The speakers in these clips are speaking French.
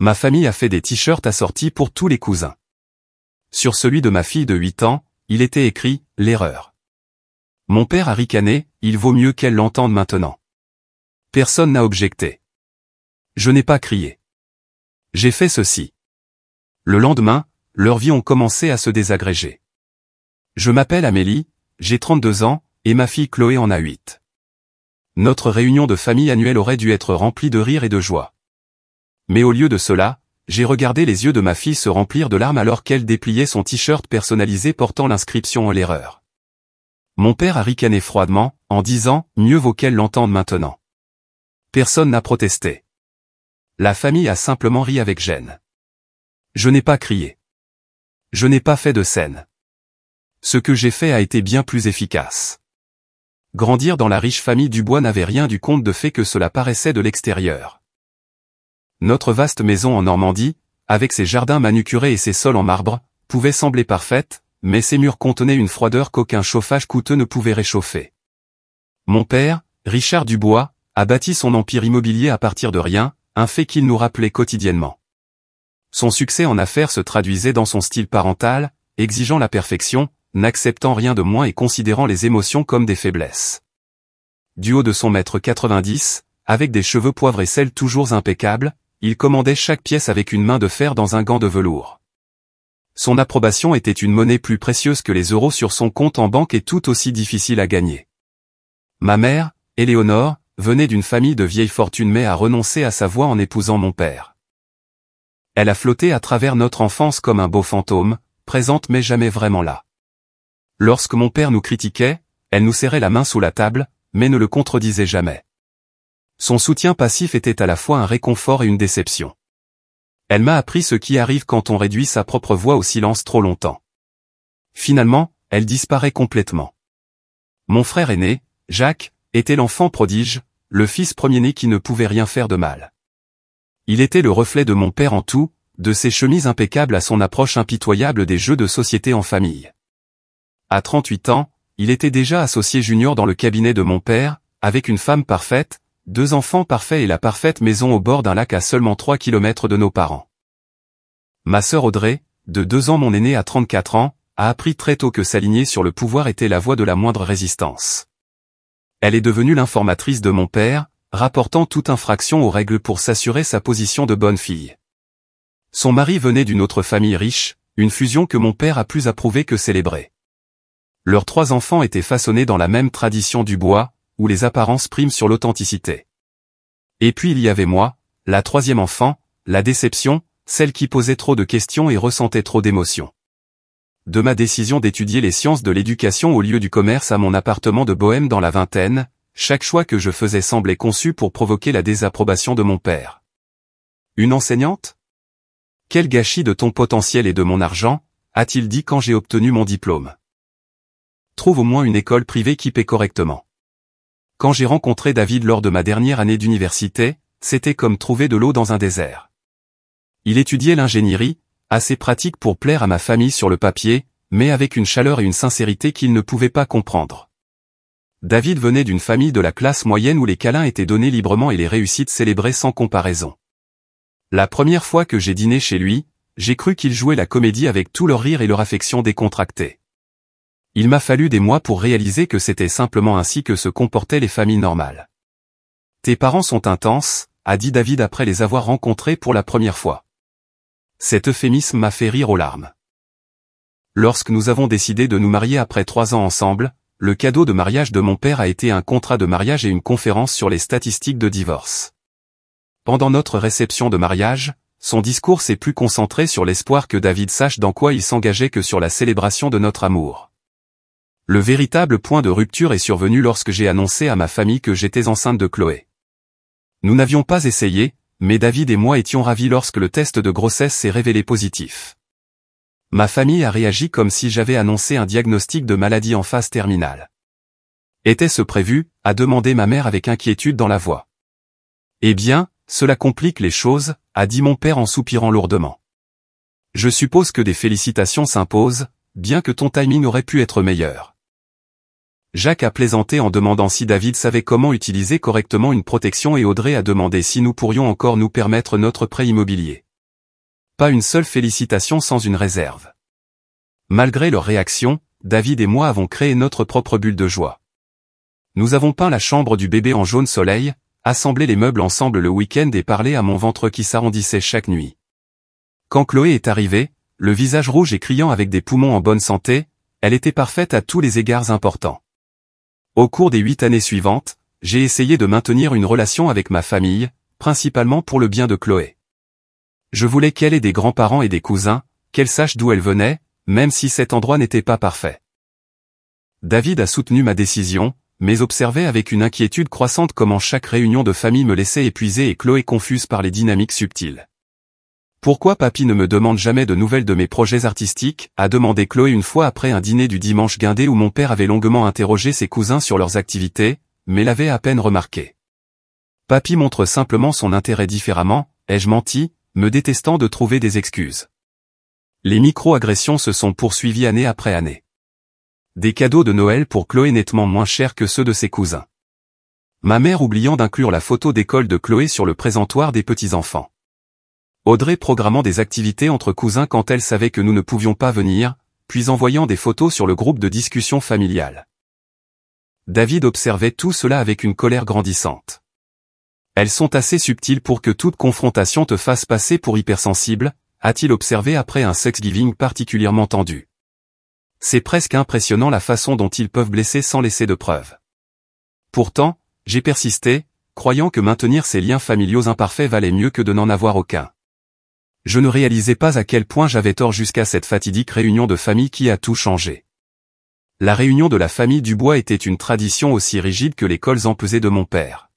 Ma famille a fait des t-shirts assortis pour tous les cousins. Sur celui de ma fille de 8 ans, il était écrit « L'erreur ». Mon père a ricané, il vaut mieux qu'elle l'entende maintenant. Personne n'a objecté. Je n'ai pas crié. J'ai fait ceci. Le lendemain, leurs vies ont commencé à se désagréger. Je m'appelle Amélie, j'ai 32 ans, et ma fille Chloé en a 8. Notre réunion de famille annuelle aurait dû être remplie de rire et de joie. Mais au lieu de cela, j'ai regardé les yeux de ma fille se remplir de larmes alors qu'elle dépliait son t-shirt personnalisé portant l'inscription « L'erreur ». Mon père a ricané froidement, en disant « Mieux vaut qu'elle l'entende maintenant ». Personne n'a protesté. La famille a simplement ri avec gêne. Je n'ai pas crié. Je n'ai pas fait de scène. Ce que j'ai fait a été bien plus efficace. Grandir dans la riche famille Dubois n'avait rien du conte de fées que cela paraissait de l'extérieur. Notre vaste maison en Normandie, avec ses jardins manucurés et ses sols en marbre, pouvait sembler parfaite, mais ses murs contenaient une froideur qu'aucun chauffage coûteux ne pouvait réchauffer. Mon père, Richard Dubois, a bâti son empire immobilier à partir de rien, un fait qu'il nous rappelait quotidiennement. Son succès en affaires se traduisait dans son style parental, exigeant la perfection, n'acceptant rien de moins et considérant les émotions comme des faiblesses. Du haut de son 1,90 m, avec des cheveux poivre et sel toujours impeccables, il commandait chaque pièce avec une main de fer dans un gant de velours. Son approbation était une monnaie plus précieuse que les euros sur son compte en banque et tout aussi difficile à gagner. Ma mère, Éléonore, venait d'une famille de vieille fortune mais a renoncé à sa voix en épousant mon père. Elle a flotté à travers notre enfance comme un beau fantôme, présente mais jamais vraiment là. Lorsque mon père nous critiquait, elle nous serrait la main sous la table, mais ne le contredisait jamais. Son soutien passif était à la fois un réconfort et une déception. Elle m'a appris ce qui arrive quand on réduit sa propre voix au silence trop longtemps. Finalement, elle disparaît complètement. Mon frère aîné, Jacques, était l'enfant prodige, le fils premier-né qui ne pouvait rien faire de mal. Il était le reflet de mon père en tout, de ses chemises impeccables à son approche impitoyable des jeux de société en famille. À 38 ans, il était déjà associé junior dans le cabinet de mon père, avec une femme parfaite, 2 enfants parfaits et la parfaite maison au bord d'un lac à seulement 3 kilomètres de nos parents. Ma sœur Audrey, de 2 ans mon aînée à 34 ans, a appris très tôt que s'aligner sur le pouvoir était la voie de la moindre résistance. Elle est devenue l'informatrice de mon père, rapportant toute infraction aux règles pour s'assurer sa position de bonne fille. Son mari venait d'une autre famille riche, une fusion que mon père a plus approuvée que célébrée. Leurs 3 enfants étaient façonnés dans la même tradition du bois, où les apparences priment sur l'authenticité. Et puis il y avait moi, la 3e enfant, la déception, celle qui posait trop de questions et ressentait trop d'émotions. De ma décision d'étudier les sciences de l'éducation au lieu du commerce à mon appartement de bohème dans la vingtaine, chaque choix que je faisais semblait conçu pour provoquer la désapprobation de mon père. Une enseignante ? Quel gâchis de ton potentiel et de mon argent, a-t-il dit quand j'ai obtenu mon diplôme. Trouve au moins une école privée qui paie correctement. Quand j'ai rencontré David lors de ma dernière année d'université, c'était comme trouver de l'eau dans un désert. Il étudiait l'ingénierie, assez pratique pour plaire à ma famille sur le papier, mais avec une chaleur et une sincérité qu'il ne pouvait pas comprendre. David venait d'une famille de la classe moyenne où les câlins étaient donnés librement et les réussites célébrées sans comparaison. La première fois que j'ai dîné chez lui, j'ai cru qu'il jouait la comédie avec tout leur rire et leur affection décontractée. Il m'a fallu des mois pour réaliser que c'était simplement ainsi que se comportaient les familles normales. Tes parents sont intenses, a dit David après les avoir rencontrés pour la première fois. Cet euphémisme m'a fait rire aux larmes. Lorsque nous avons décidé de nous marier après 3 ans ensemble, le cadeau de mariage de mon père a été un contrat de mariage et une conférence sur les statistiques de divorce. Pendant notre réception de mariage, son discours s'est plus concentré sur l'espoir que David sache dans quoi il s'engageait que sur la célébration de notre amour. Le véritable point de rupture est survenu lorsque j'ai annoncé à ma famille que j'étais enceinte de Chloé. Nous n'avions pas essayé, mais David et moi étions ravis lorsque le test de grossesse s'est révélé positif. Ma famille a réagi comme si j'avais annoncé un diagnostic de maladie en phase terminale. Était-ce prévu, a demandé ma mère avec inquiétude dans la voix. Eh bien, cela complique les choses, a dit mon père en soupirant lourdement. Je suppose que des félicitations s'imposent, bien que ton timing aurait pu être meilleur. Jacques a plaisanté en demandant si David savait comment utiliser correctement une protection et Audrey a demandé si nous pourrions encore nous permettre notre prêt immobilier. Pas une seule félicitation sans une réserve. Malgré leur réaction, David et moi avons créé notre propre bulle de joie. Nous avons peint la chambre du bébé en jaune soleil, assemblé les meubles ensemble le week-end et parlé à mon ventre qui s'arrondissait chaque nuit. Quand Chloé est arrivée, le visage rouge et criant avec des poumons en bonne santé, elle était parfaite à tous les égards importants. Au cours des 8 années suivantes, j'ai essayé de maintenir une relation avec ma famille, principalement pour le bien de Chloé. Je voulais qu'elle ait des grands-parents et des cousins, qu'elle sache d'où elle venait, même si cet endroit n'était pas parfait. David a soutenu ma décision, mais observait avec une inquiétude croissante comment chaque réunion de famille me laissait épuisé et Chloé confuse par les dynamiques subtiles. Pourquoi papy ne me demande jamais de nouvelles de mes projets artistiques, a demandé Chloé une fois après un dîner du dimanche guindé où mon père avait longuement interrogé ses cousins sur leurs activités, mais l'avait à peine remarqué. Papy montre simplement son intérêt différemment, ai-je menti, me détestant de trouver des excuses. Les micro-agressions se sont poursuivies année après année. Des cadeaux de Noël pour Chloé nettement moins chers que ceux de ses cousins. Ma mère oubliant d'inclure la photo d'école de Chloé sur le présentoir des petits-enfants. Audrey programmant des activités entre cousins quand elle savait que nous ne pouvions pas venir, puis envoyant des photos sur le groupe de discussion familiale. David observait tout cela avec une colère grandissante. Elles sont assez subtiles pour que toute confrontation te fasse passer pour hypersensible, a-t-il observé après un Thanksgiving particulièrement tendu. C'est presque impressionnant la façon dont ils peuvent blesser sans laisser de preuves. Pourtant, j'ai persisté, croyant que maintenir ces liens familiaux imparfaits valait mieux que de n'en avoir aucun. Je ne réalisais pas à quel point j'avais tort jusqu'à cette fatidique réunion de famille qui a tout changé. La réunion de la famille Dubois était une tradition aussi rigide que les cols empesés de mon père.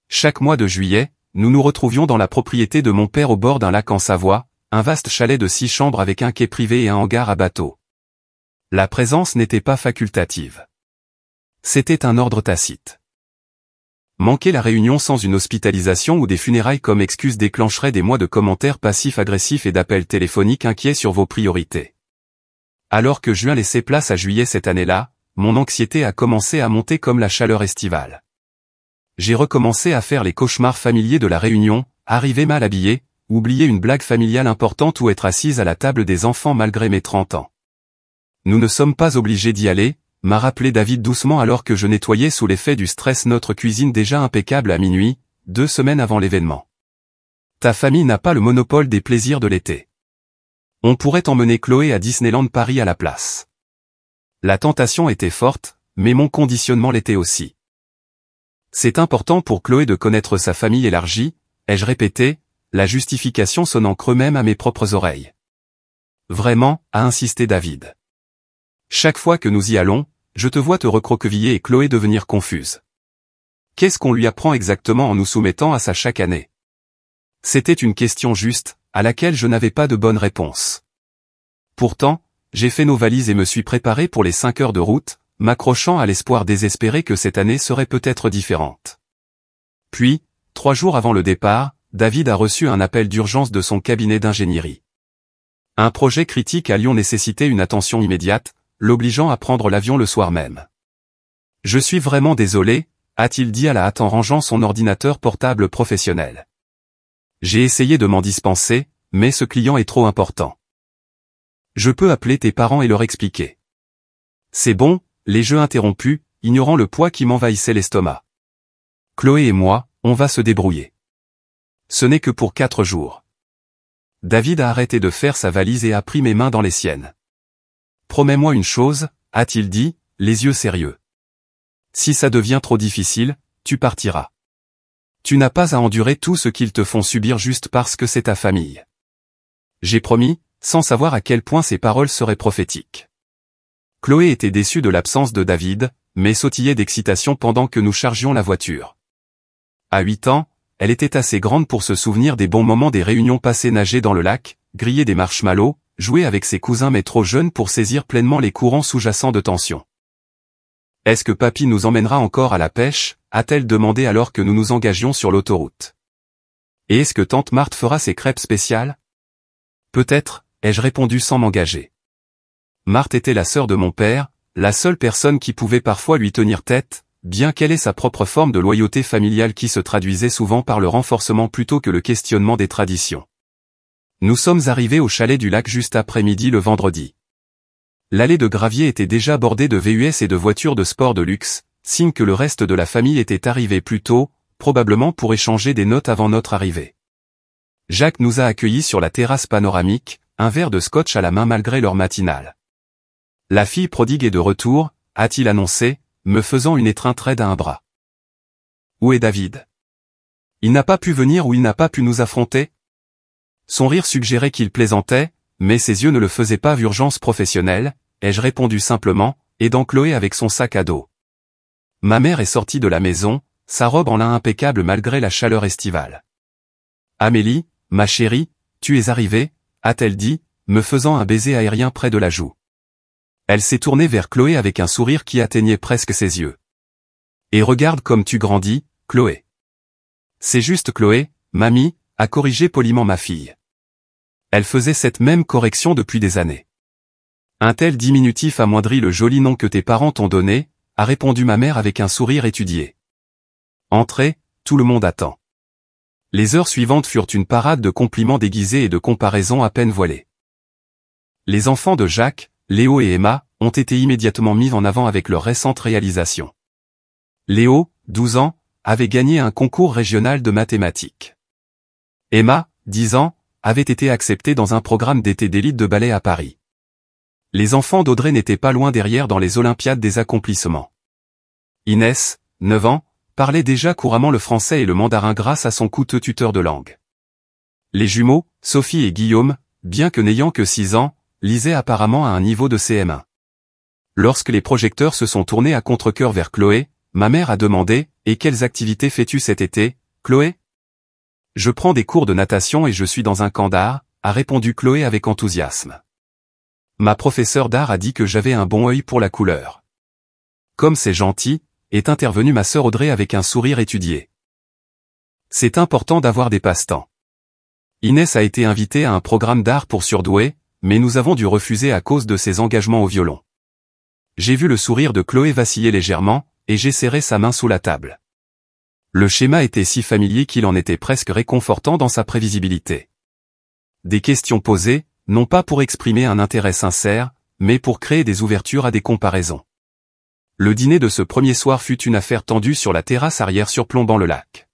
Chaque mois de juillet, nous nous retrouvions dans la propriété de mon père au bord d'un lac en Savoie, un vaste chalet de 6 chambres avec un quai privé et un hangar à bateau. La présence n'était pas facultative. C'était un ordre tacite. Manquer la réunion sans une hospitalisation ou des funérailles comme excuse déclencherait des mois de commentaires passifs-agressifs et d'appels téléphoniques inquiets sur vos priorités. Alors que juin laissait place à juillet cette année-là, mon anxiété a commencé à monter comme la chaleur estivale. J'ai recommencé à faire les cauchemars familiers de la réunion, arriver mal habillé, oublier une blague familiale importante ou être assise à la table des enfants malgré mes 30 ans. Nous ne sommes pas obligés d'y aller, m'a rappelé David doucement alors que je nettoyais sous l'effet du stress notre cuisine déjà impeccable à minuit, 2 semaines avant l'événement. Ta famille n'a pas le monopole des plaisirs de l'été. On pourrait emmener Chloé à Disneyland Paris à la place. La tentation était forte, mais mon conditionnement l'était aussi. C'est important pour Chloé de connaître sa famille élargie, ai-je répété, la justification sonnant creux même à mes propres oreilles. Vraiment, a insisté David. Chaque fois que nous y allons, je te vois te recroqueviller et Chloé devenir confuse. Qu'est-ce qu'on lui apprend exactement en nous soumettant à ça chaque année? C'était une question juste, à laquelle je n'avais pas de bonne réponse. Pourtant, j'ai fait nos valises et me suis préparé pour les 5 heures de route, m'accrochant à l'espoir désespéré que cette année serait peut-être différente. Puis, 3 jours avant le départ, David a reçu un appel d'urgence de son cabinet d'ingénierie. Un projet critique à Lyon nécessitait une attention immédiate, l'obligeant à prendre l'avion le soir même. Je suis vraiment désolé, a-t-il dit à la hâte en rangeant son ordinateur portable professionnel. J'ai essayé de m'en dispenser, mais ce client est trop important. Je peux appeler tes parents et leur expliquer. C'est bon, les jeux interrompus, ignorant le poids qui m'envahissait l'estomac. Chloé et moi, on va se débrouiller. Ce n'est que pour 4 jours. David a arrêté de faire sa valise et a pris mes mains dans les siennes. Promets-moi une chose, a-t-il dit, les yeux sérieux. Si ça devient trop difficile, tu partiras. Tu n'as pas à endurer tout ce qu'ils te font subir juste parce que c'est ta famille. J'ai promis, sans savoir à quel point ces paroles seraient prophétiques. Chloé était déçue de l'absence de David, mais sautillait d'excitation pendant que nous chargions la voiture. À 8 ans, elle était assez grande pour se souvenir des bons moments des réunions passées nager dans le lac, griller des marshmallows, jouer avec ses cousins mais trop jeune pour saisir pleinement les courants sous-jacents de tension. Est-ce que papy nous emmènera encore à la pêche, a-t-elle demandé alors que nous nous engagions sur l'autoroute. Et est-ce que tante Marthe fera ses crêpes spéciales? Peut-être, ai-je répondu sans m'engager. Marthe était la sœur de mon père, la seule personne qui pouvait parfois lui tenir tête, bien qu'elle ait sa propre forme de loyauté familiale qui se traduisait souvent par le renforcement plutôt que le questionnement des traditions. Nous sommes arrivés au chalet du lac juste après midi le vendredi. L'allée de gravier était déjà bordée de VUS et de voitures de sport de luxe, signe que le reste de la famille était arrivé plus tôt, probablement pour échanger des notes avant notre arrivée. Jacques nous a accueillis sur la terrasse panoramique, un verre de scotch à la main malgré l'heure matinale. La fille prodigue est de retour, a-t-il annoncé, me faisant une étreinte raide à un bras. Où est David? Il n'a pas pu venir ou il n'a pas pu nous affronter? Son rire suggérait qu'il plaisantait, mais ses yeux ne le faisaient pas d'urgence professionnelle, ai-je répondu simplement, aidant Chloé avec son sac à dos. Ma mère est sortie de la maison, sa robe en lin impeccable malgré la chaleur estivale. Amélie, ma chérie, tu es arrivée, a-t-elle dit, me faisant un baiser aérien près de la joue. Elle s'est tournée vers Chloé avec un sourire qui atteignait presque ses yeux. Et regarde comme tu grandis, Chloé. C'est juste Chloé, mamie, a corrigé poliment ma fille. Elle faisait cette même correction depuis des années. Un tel diminutif amoindrit le joli nom que tes parents t'ont donné, a répondu ma mère avec un sourire étudié. Entrez, tout le monde attend. Les heures suivantes furent une parade de compliments déguisés et de comparaisons à peine voilées. Les enfants de Jacques, Léo et Emma, ont été immédiatement mis en avant avec leur récente réalisation. Léo, 12 ans, avait gagné un concours régional de mathématiques. Emma, 10 ans, avait été acceptée dans un programme d'été d'élite de ballet à Paris. Les enfants d'Audrey n'étaient pas loin derrière dans les Olympiades des accomplissements. Inès, 9 ans, parlait déjà couramment le français et le mandarin grâce à son coûteux tuteur de langue. Les jumeaux, Sophie et Guillaume, bien que n'ayant que 6 ans, lisaient apparemment à un niveau de CM1. Lorsque les projecteurs se sont tournés à contre-cœur vers Chloé, ma mère a demandé « Et quelles activités fais-tu cet été, Chloé ?» « Je prends des cours de natation et je suis dans un camp d'art », a répondu Chloé avec enthousiasme. Ma professeure d'art a dit que j'avais un bon œil pour la couleur. Comme c'est gentil, est intervenue ma sœur Audrey avec un sourire étudié. C'est important d'avoir des passe-temps. Inès a été invitée à un programme d'art pour surdoués, mais nous avons dû refuser à cause de ses engagements au violon. J'ai vu le sourire de Chloé vaciller légèrement, et j'ai serré sa main sous la table. Le schéma était si familier qu'il en était presque réconfortant dans sa prévisibilité. Des questions posées, non pas pour exprimer un intérêt sincère, mais pour créer des ouvertures à des comparaisons. Le dîner de ce premier soir fut une affaire tendue sur la terrasse arrière surplombant le lac.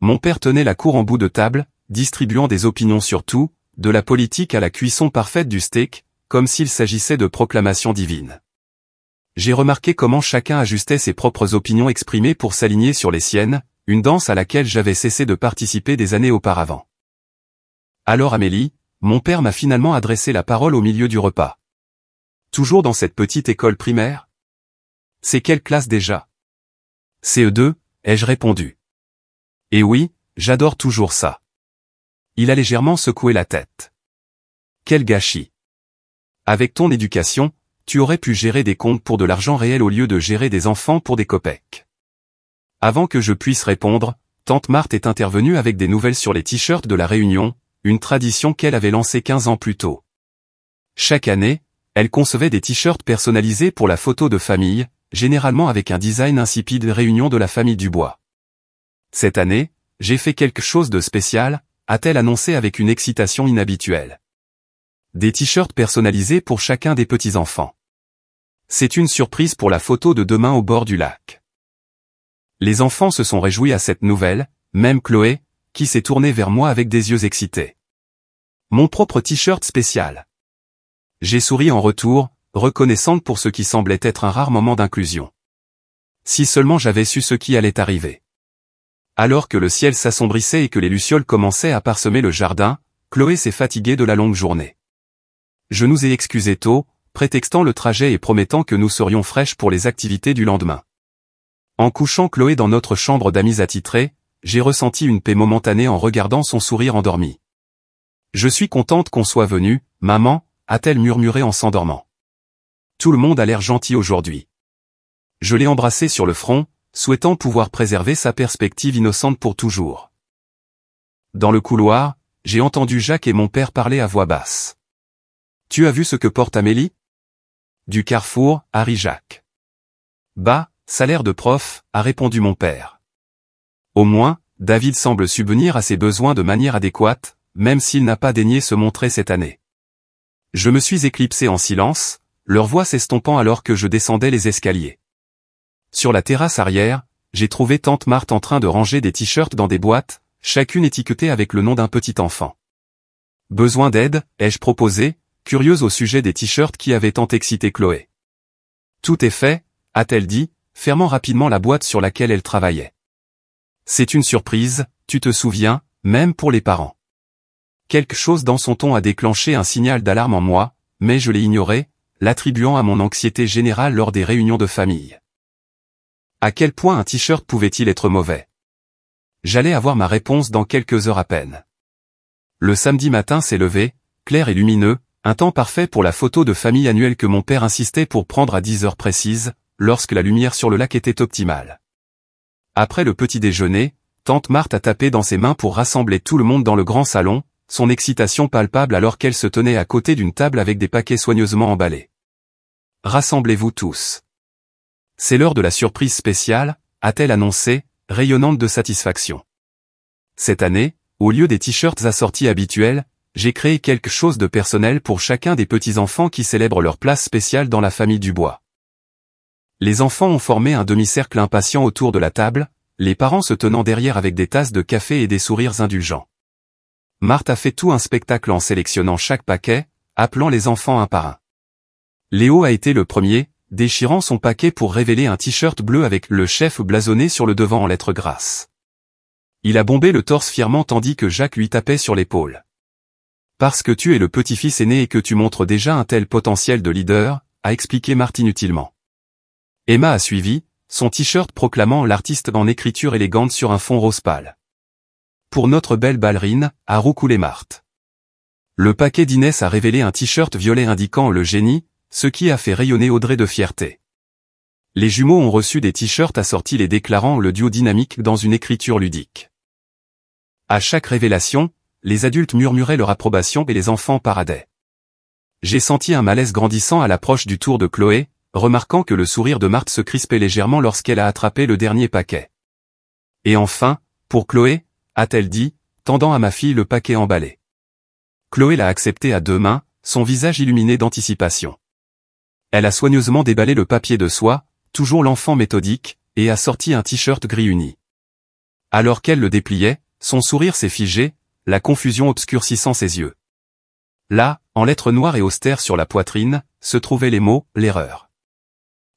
Mon père tenait la cour en bout de table, distribuant des opinions sur tout, de la politique à la cuisson parfaite du steak, comme s'il s'agissait de proclamations divines. J'ai remarqué comment chacun ajustait ses propres opinions exprimées pour s'aligner sur les siennes, une danse à laquelle j'avais cessé de participer des années auparavant. Alors Amélie, mon père m'a finalement adressé la parole au milieu du repas. Toujours dans cette petite école primaire? C'est quelle classe déjà? CE2, ai-je répondu. Et oui, j'adore toujours ça. Il a légèrement secoué la tête. Quel gâchis. Avec ton éducation, tu aurais pu gérer des comptes pour de l'argent réel au lieu de gérer des enfants pour des copecs. Avant que je puisse répondre, tante Marthe est intervenue avec des nouvelles sur les t-shirts de la Réunion, une tradition qu'elle avait lancée 15 ans plus tôt. Chaque année, elle concevait des t-shirts personnalisés pour la photo de famille, généralement avec un design insipide Réunion de la famille Dubois. Cette année, j'ai fait quelque chose de spécial, a-t-elle annoncé avec une excitation inhabituelle. Des t-shirts personnalisés pour chacun des petits-enfants. C'est une surprise pour la photo de demain au bord du lac. Les enfants se sont réjouis à cette nouvelle, même Chloé, qui s'est tournée vers moi avec des yeux excités. Mon propre t-shirt spécial. J'ai souri en retour, reconnaissante pour ce qui semblait être un rare moment d'inclusion. Si seulement j'avais su ce qui allait arriver. Alors que le ciel s'assombrissait et que les lucioles commençaient à parsemer le jardin, Chloé s'est fatiguée de la longue journée. Je nous ai excusés tôt, prétextant le trajet et promettant que nous serions fraîches pour les activités du lendemain. En couchant Chloé dans notre chambre d'amis attitrés, j'ai ressenti une paix momentanée en regardant son sourire endormi. Je suis contente qu'on soit venu, maman, a-t-elle murmuré en s'endormant. Tout le monde a l'air gentil aujourd'hui. Je l'ai embrassée sur le front, souhaitant pouvoir préserver sa perspective innocente pour toujours. Dans le couloir, j'ai entendu Jacques et mon père parler à voix basse. Tu as vu ce que porte Amélie? Du Carrefour, a ri Jacques. Bah, salaire de prof, a répondu mon père. Au moins, David semble subvenir à ses besoins de manière adéquate, même s'il n'a pas daigné se montrer cette année. Je me suis éclipsé en silence, leur voix s'estompant alors que je descendais les escaliers. Sur la terrasse arrière, j'ai trouvé tante Marthe en train de ranger des t-shirts dans des boîtes, chacune étiquetée avec le nom d'un petit enfant. Besoin d'aide, ai-je proposé, curieuse au sujet des t-shirts qui avaient tant excité Chloé. Tout est fait, a-t-elle dit, fermant rapidement la boîte sur laquelle elle travaillait. C'est une surprise, tu te souviens, même pour les parents. Quelque chose dans son ton a déclenché un signal d'alarme en moi, mais je l'ai ignoré, l'attribuant à mon anxiété générale lors des réunions de famille. À quel point un t-shirt pouvait-il être mauvais? J'allais avoir ma réponse dans quelques heures à peine. Le samedi matin s'est levé, clair et lumineux, un temps parfait pour la photo de famille annuelle que mon père insistait pour prendre à 10 heures précises, lorsque la lumière sur le lac était optimale. Après le petit déjeuner, tante Marthe a tapé dans ses mains pour rassembler tout le monde dans le grand salon, son excitation palpable alors qu'elle se tenait à côté d'une table avec des paquets soigneusement emballés. Rassemblez-vous tous. C'est l'heure de la surprise spéciale, a-t-elle annoncé, rayonnante de satisfaction. Cette année, au lieu des t-shirts assortis habituels, j'ai créé quelque chose de personnel pour chacun des petits-enfants qui célèbrent leur place spéciale dans la famille Dubois. Les enfants ont formé un demi-cercle impatient autour de la table, les parents se tenant derrière avec des tasses de café et des sourires indulgents. Marthe a fait tout un spectacle en sélectionnant chaque paquet, appelant les enfants un par un. Léo a été le premier, déchirant son paquet pour révéler un t-shirt bleu avec le chef blasonné sur le devant en lettres grasses. Il a bombé le torse fièrement tandis que Jacques lui tapait sur l'épaule. Parce que tu es le petit-fils aîné et que tu montres déjà un tel potentiel de leader, a expliqué Marthe inutilement. Emma a suivi, son t-shirt proclamant l'artiste en écriture élégante sur un fond rose pâle. Pour notre belle ballerine, a roucoulé Marthe. Le paquet d'Inès a révélé un t-shirt violet indiquant le génie, ce qui a fait rayonner Audrey de fierté. Les jumeaux ont reçu des t-shirts assortis les déclarant le duo dynamique dans une écriture ludique. À chaque révélation, les adultes murmuraient leur approbation et les enfants paradaient. J'ai senti un malaise grandissant à l'approche du tour de Chloé, remarquant que le sourire de Marthe se crispait légèrement lorsqu'elle a attrapé le dernier paquet. Et enfin, pour Chloé, a-t-elle dit, tendant à ma fille le paquet emballé. Chloé l'a accepté à deux mains, son visage illuminé d'anticipation. Elle a soigneusement déballé le papier de soie, toujours l'enfant méthodique, et a sorti un t-shirt gris uni. Alors qu'elle le dépliait, son sourire s'est figé, la confusion obscurcissant ses yeux. Là, en lettres noires et austères sur la poitrine, se trouvaient les mots « l'erreur ».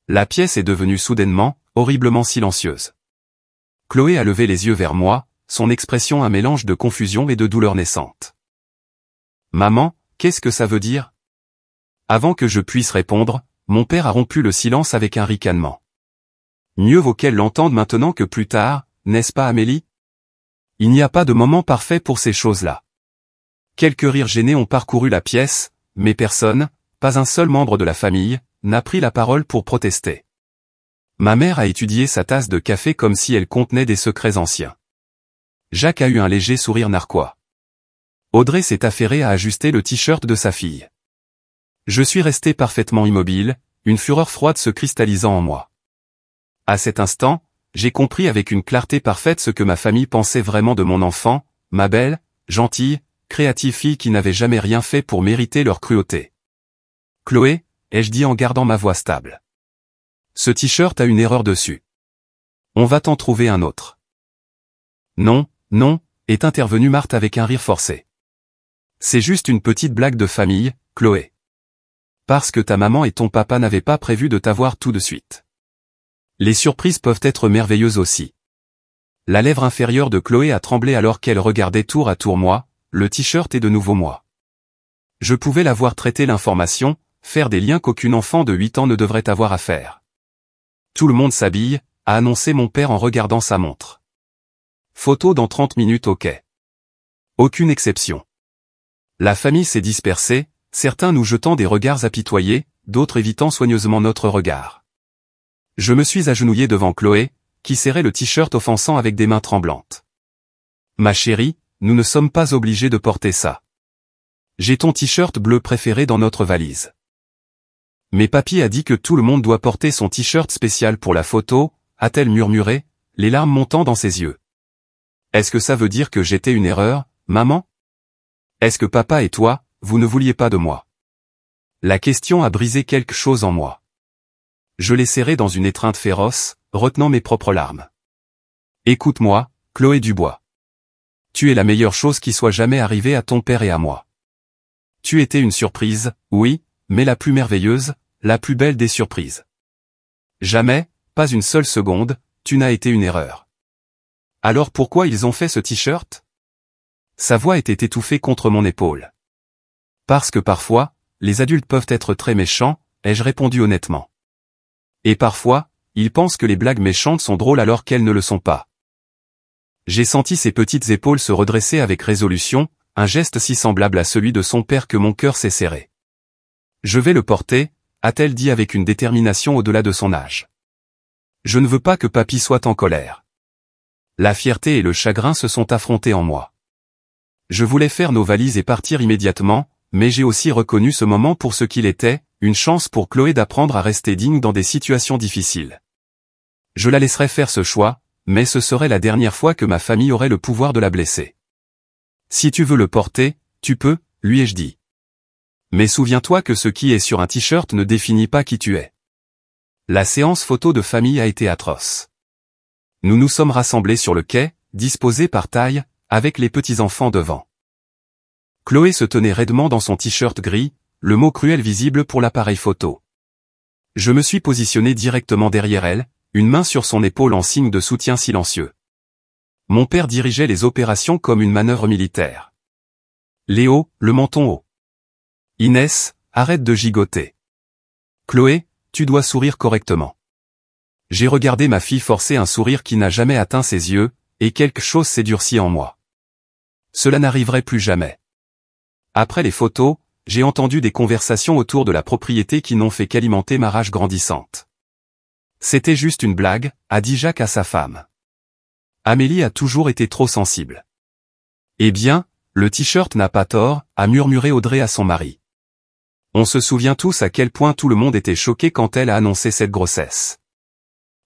La pièce est devenue soudainement, horriblement silencieuse. Chloé a levé les yeux vers moi, son expression un mélange de confusion et de douleur naissante. « Maman, qu'est-ce que ça veut dire ?» Avant que je puisse répondre, mon père a rompu le silence avec un ricanement. « Mieux vaut qu'elle l'entende maintenant que plus tard, n'est-ce pas Amélie ? Il n'y a pas de moment parfait pour ces choses-là. » Quelques rires gênés ont parcouru la pièce, mais personne, pas un seul membre de la famille, n'a pris la parole pour protester. Ma mère a étudié sa tasse de café comme si elle contenait des secrets anciens. Jacques a eu un léger sourire narquois. Audrey s'est affairée à ajuster le t-shirt de sa fille. Je suis resté parfaitement immobile, une fureur froide se cristallisant en moi. À cet instant, j'ai compris avec une clarté parfaite ce que ma famille pensait vraiment de mon enfant, ma belle, gentille, créative fille qui n'avait jamais rien fait pour mériter leur cruauté. Chloé, ai-je dit en gardant ma voix stable. Ce t-shirt a une erreur dessus. On va t'en trouver un autre. Non, non, est intervenue Marthe avec un rire forcé. C'est juste une petite blague de famille, Chloé. Parce que ta maman et ton papa n'avaient pas prévu de t'avoir tout de suite. Les surprises peuvent être merveilleuses aussi. La lèvre inférieure de Chloé a tremblé alors qu'elle regardait tour à tour moi, le t-shirt et de nouveau moi. Je pouvais la voir traiter l'information, faire des liens qu'aucun enfant de 8 ans ne devrait avoir à faire. Tout le monde s'habille, a annoncé mon père en regardant sa montre. Photo dans 30 minutes au quai. Aucune exception. La famille s'est dispersée, certains nous jetant des regards apitoyés, d'autres évitant soigneusement notre regard. Je me suis agenouillé devant Chloé, qui serrait le t-shirt offensant avec des mains tremblantes. Ma chérie, nous ne sommes pas obligés de porter ça. J'ai ton t-shirt bleu préféré dans notre valise. Mais papy a dit que tout le monde doit porter son t-shirt spécial pour la photo, a-t-elle murmuré, les larmes montant dans ses yeux. Est-ce que ça veut dire que j'étais une erreur, maman ? Est-ce que papa et toi, vous ne vouliez pas de moi? La question a brisé quelque chose en moi. Je l'ai serré dans une étreinte féroce, retenant mes propres larmes. Écoute-moi, Chloé Dubois. Tu es la meilleure chose qui soit jamais arrivée à ton père et à moi. Tu étais une surprise, oui, mais la plus merveilleuse, la plus belle des surprises. Jamais, pas une seule seconde, tu n'as été une erreur. Alors pourquoi ils ont fait ce t-shirt? Sa voix était étouffée contre mon épaule. Parce que parfois, les adultes peuvent être très méchants, ai-je répondu honnêtement. Et parfois, ils pensent que les blagues méchantes sont drôles alors qu'elles ne le sont pas. J'ai senti ses petites épaules se redresser avec résolution, un geste si semblable à celui de son père que mon cœur s'est serré. Je vais le porter, a-t-elle dit avec une détermination au-delà de son âge. Je ne veux pas que papy soit en colère. La fierté et le chagrin se sont affrontés en moi. Je voulais faire nos valises et partir immédiatement, mais j'ai aussi reconnu ce moment pour ce qu'il était, une chance pour Chloé d'apprendre à rester digne dans des situations difficiles. Je la laisserai faire ce choix, mais ce serait la dernière fois que ma famille aurait le pouvoir de la blesser. Si tu veux le porter, tu peux, lui ai-je dit. Mais souviens-toi que ce qui est sur un t-shirt ne définit pas qui tu es. La séance photo de famille a été atroce. Nous nous sommes rassemblés sur le quai, disposés par taille, avec les petits-enfants devant. Chloé se tenait raidement dans son t-shirt gris, le mot cruel visible pour l'appareil photo. Je me suis positionné directement derrière elle, une main sur son épaule en signe de soutien silencieux. Mon père dirigeait les opérations comme une manœuvre militaire. Léo, le menton haut. Inès, arrête de gigoter. Chloé, tu dois sourire correctement. J'ai regardé ma fille forcer un sourire qui n'a jamais atteint ses yeux, et quelque chose s'est durci en moi. Cela n'arriverait plus jamais. Après les photos, j'ai entendu des conversations autour de la propriété qui n'ont fait qu'alimenter ma rage grandissante. C'était juste une blague, a dit Jacques à sa femme. Amélie a toujours été trop sensible. Eh bien, le t-shirt n'a pas tort, a murmuré Audrey à son mari. On se souvient tous à quel point tout le monde était choqué quand elle a annoncé cette grossesse.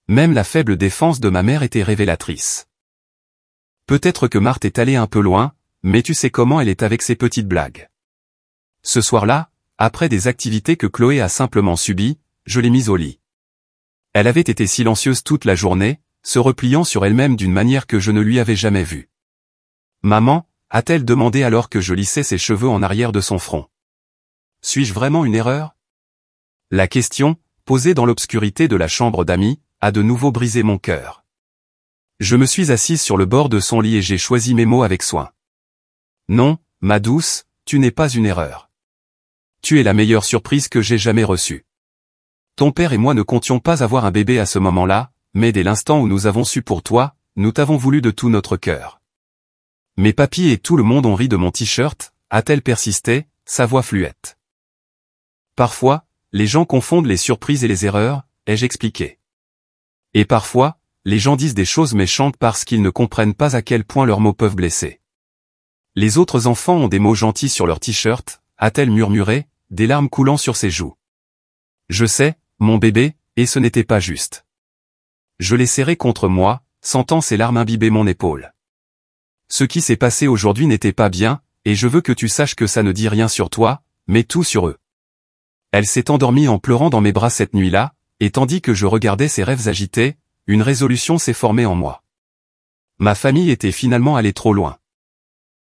Même la faible défense de ma mère était révélatrice. Peut-être que Marthe est allée un peu loin, mais tu sais comment elle est avec ses petites blagues. Ce soir-là, après des activités que Chloé a simplement subies, je l'ai mise au lit. Elle avait été silencieuse toute la journée, se repliant sur elle-même d'une manière que je ne lui avais jamais vue. Maman, a-t-elle demandé alors que je lissais ses cheveux en arrière de son front. Suis-je vraiment une erreur? La question, posée dans l'obscurité de la chambre d'amis, a de nouveau brisé mon cœur. Je me suis assise sur le bord de son lit et j'ai choisi mes mots avec soin. Non, ma douce, tu n'es pas une erreur. Tu es la meilleure surprise que j'ai jamais reçue. Ton père et moi ne comptions pas avoir un bébé à ce moment-là, mais dès l'instant où nous avons su pour toi, nous t'avons voulu de tout notre cœur. Mais papy et tout le monde ont ri de mon t-shirt, a-t-elle persisté, sa voix fluette. Parfois, les gens confondent les surprises et les erreurs, ai-je expliqué. Et parfois, les gens disent des choses méchantes parce qu'ils ne comprennent pas à quel point leurs mots peuvent blesser. Les autres enfants ont des mots gentils sur leur t-shirt, a-t-elle murmuré, des larmes coulant sur ses joues. Je sais, mon bébé, et ce n'était pas juste. Je l'ai serré contre moi, sentant ses larmes imbiber mon épaule. Ce qui s'est passé aujourd'hui n'était pas bien, et je veux que tu saches que ça ne dit rien sur toi, mais tout sur eux. Elle s'est endormie en pleurant dans mes bras cette nuit-là, et tandis que je regardais ses rêves agités, une résolution s'est formée en moi. Ma famille était finalement allée trop loin.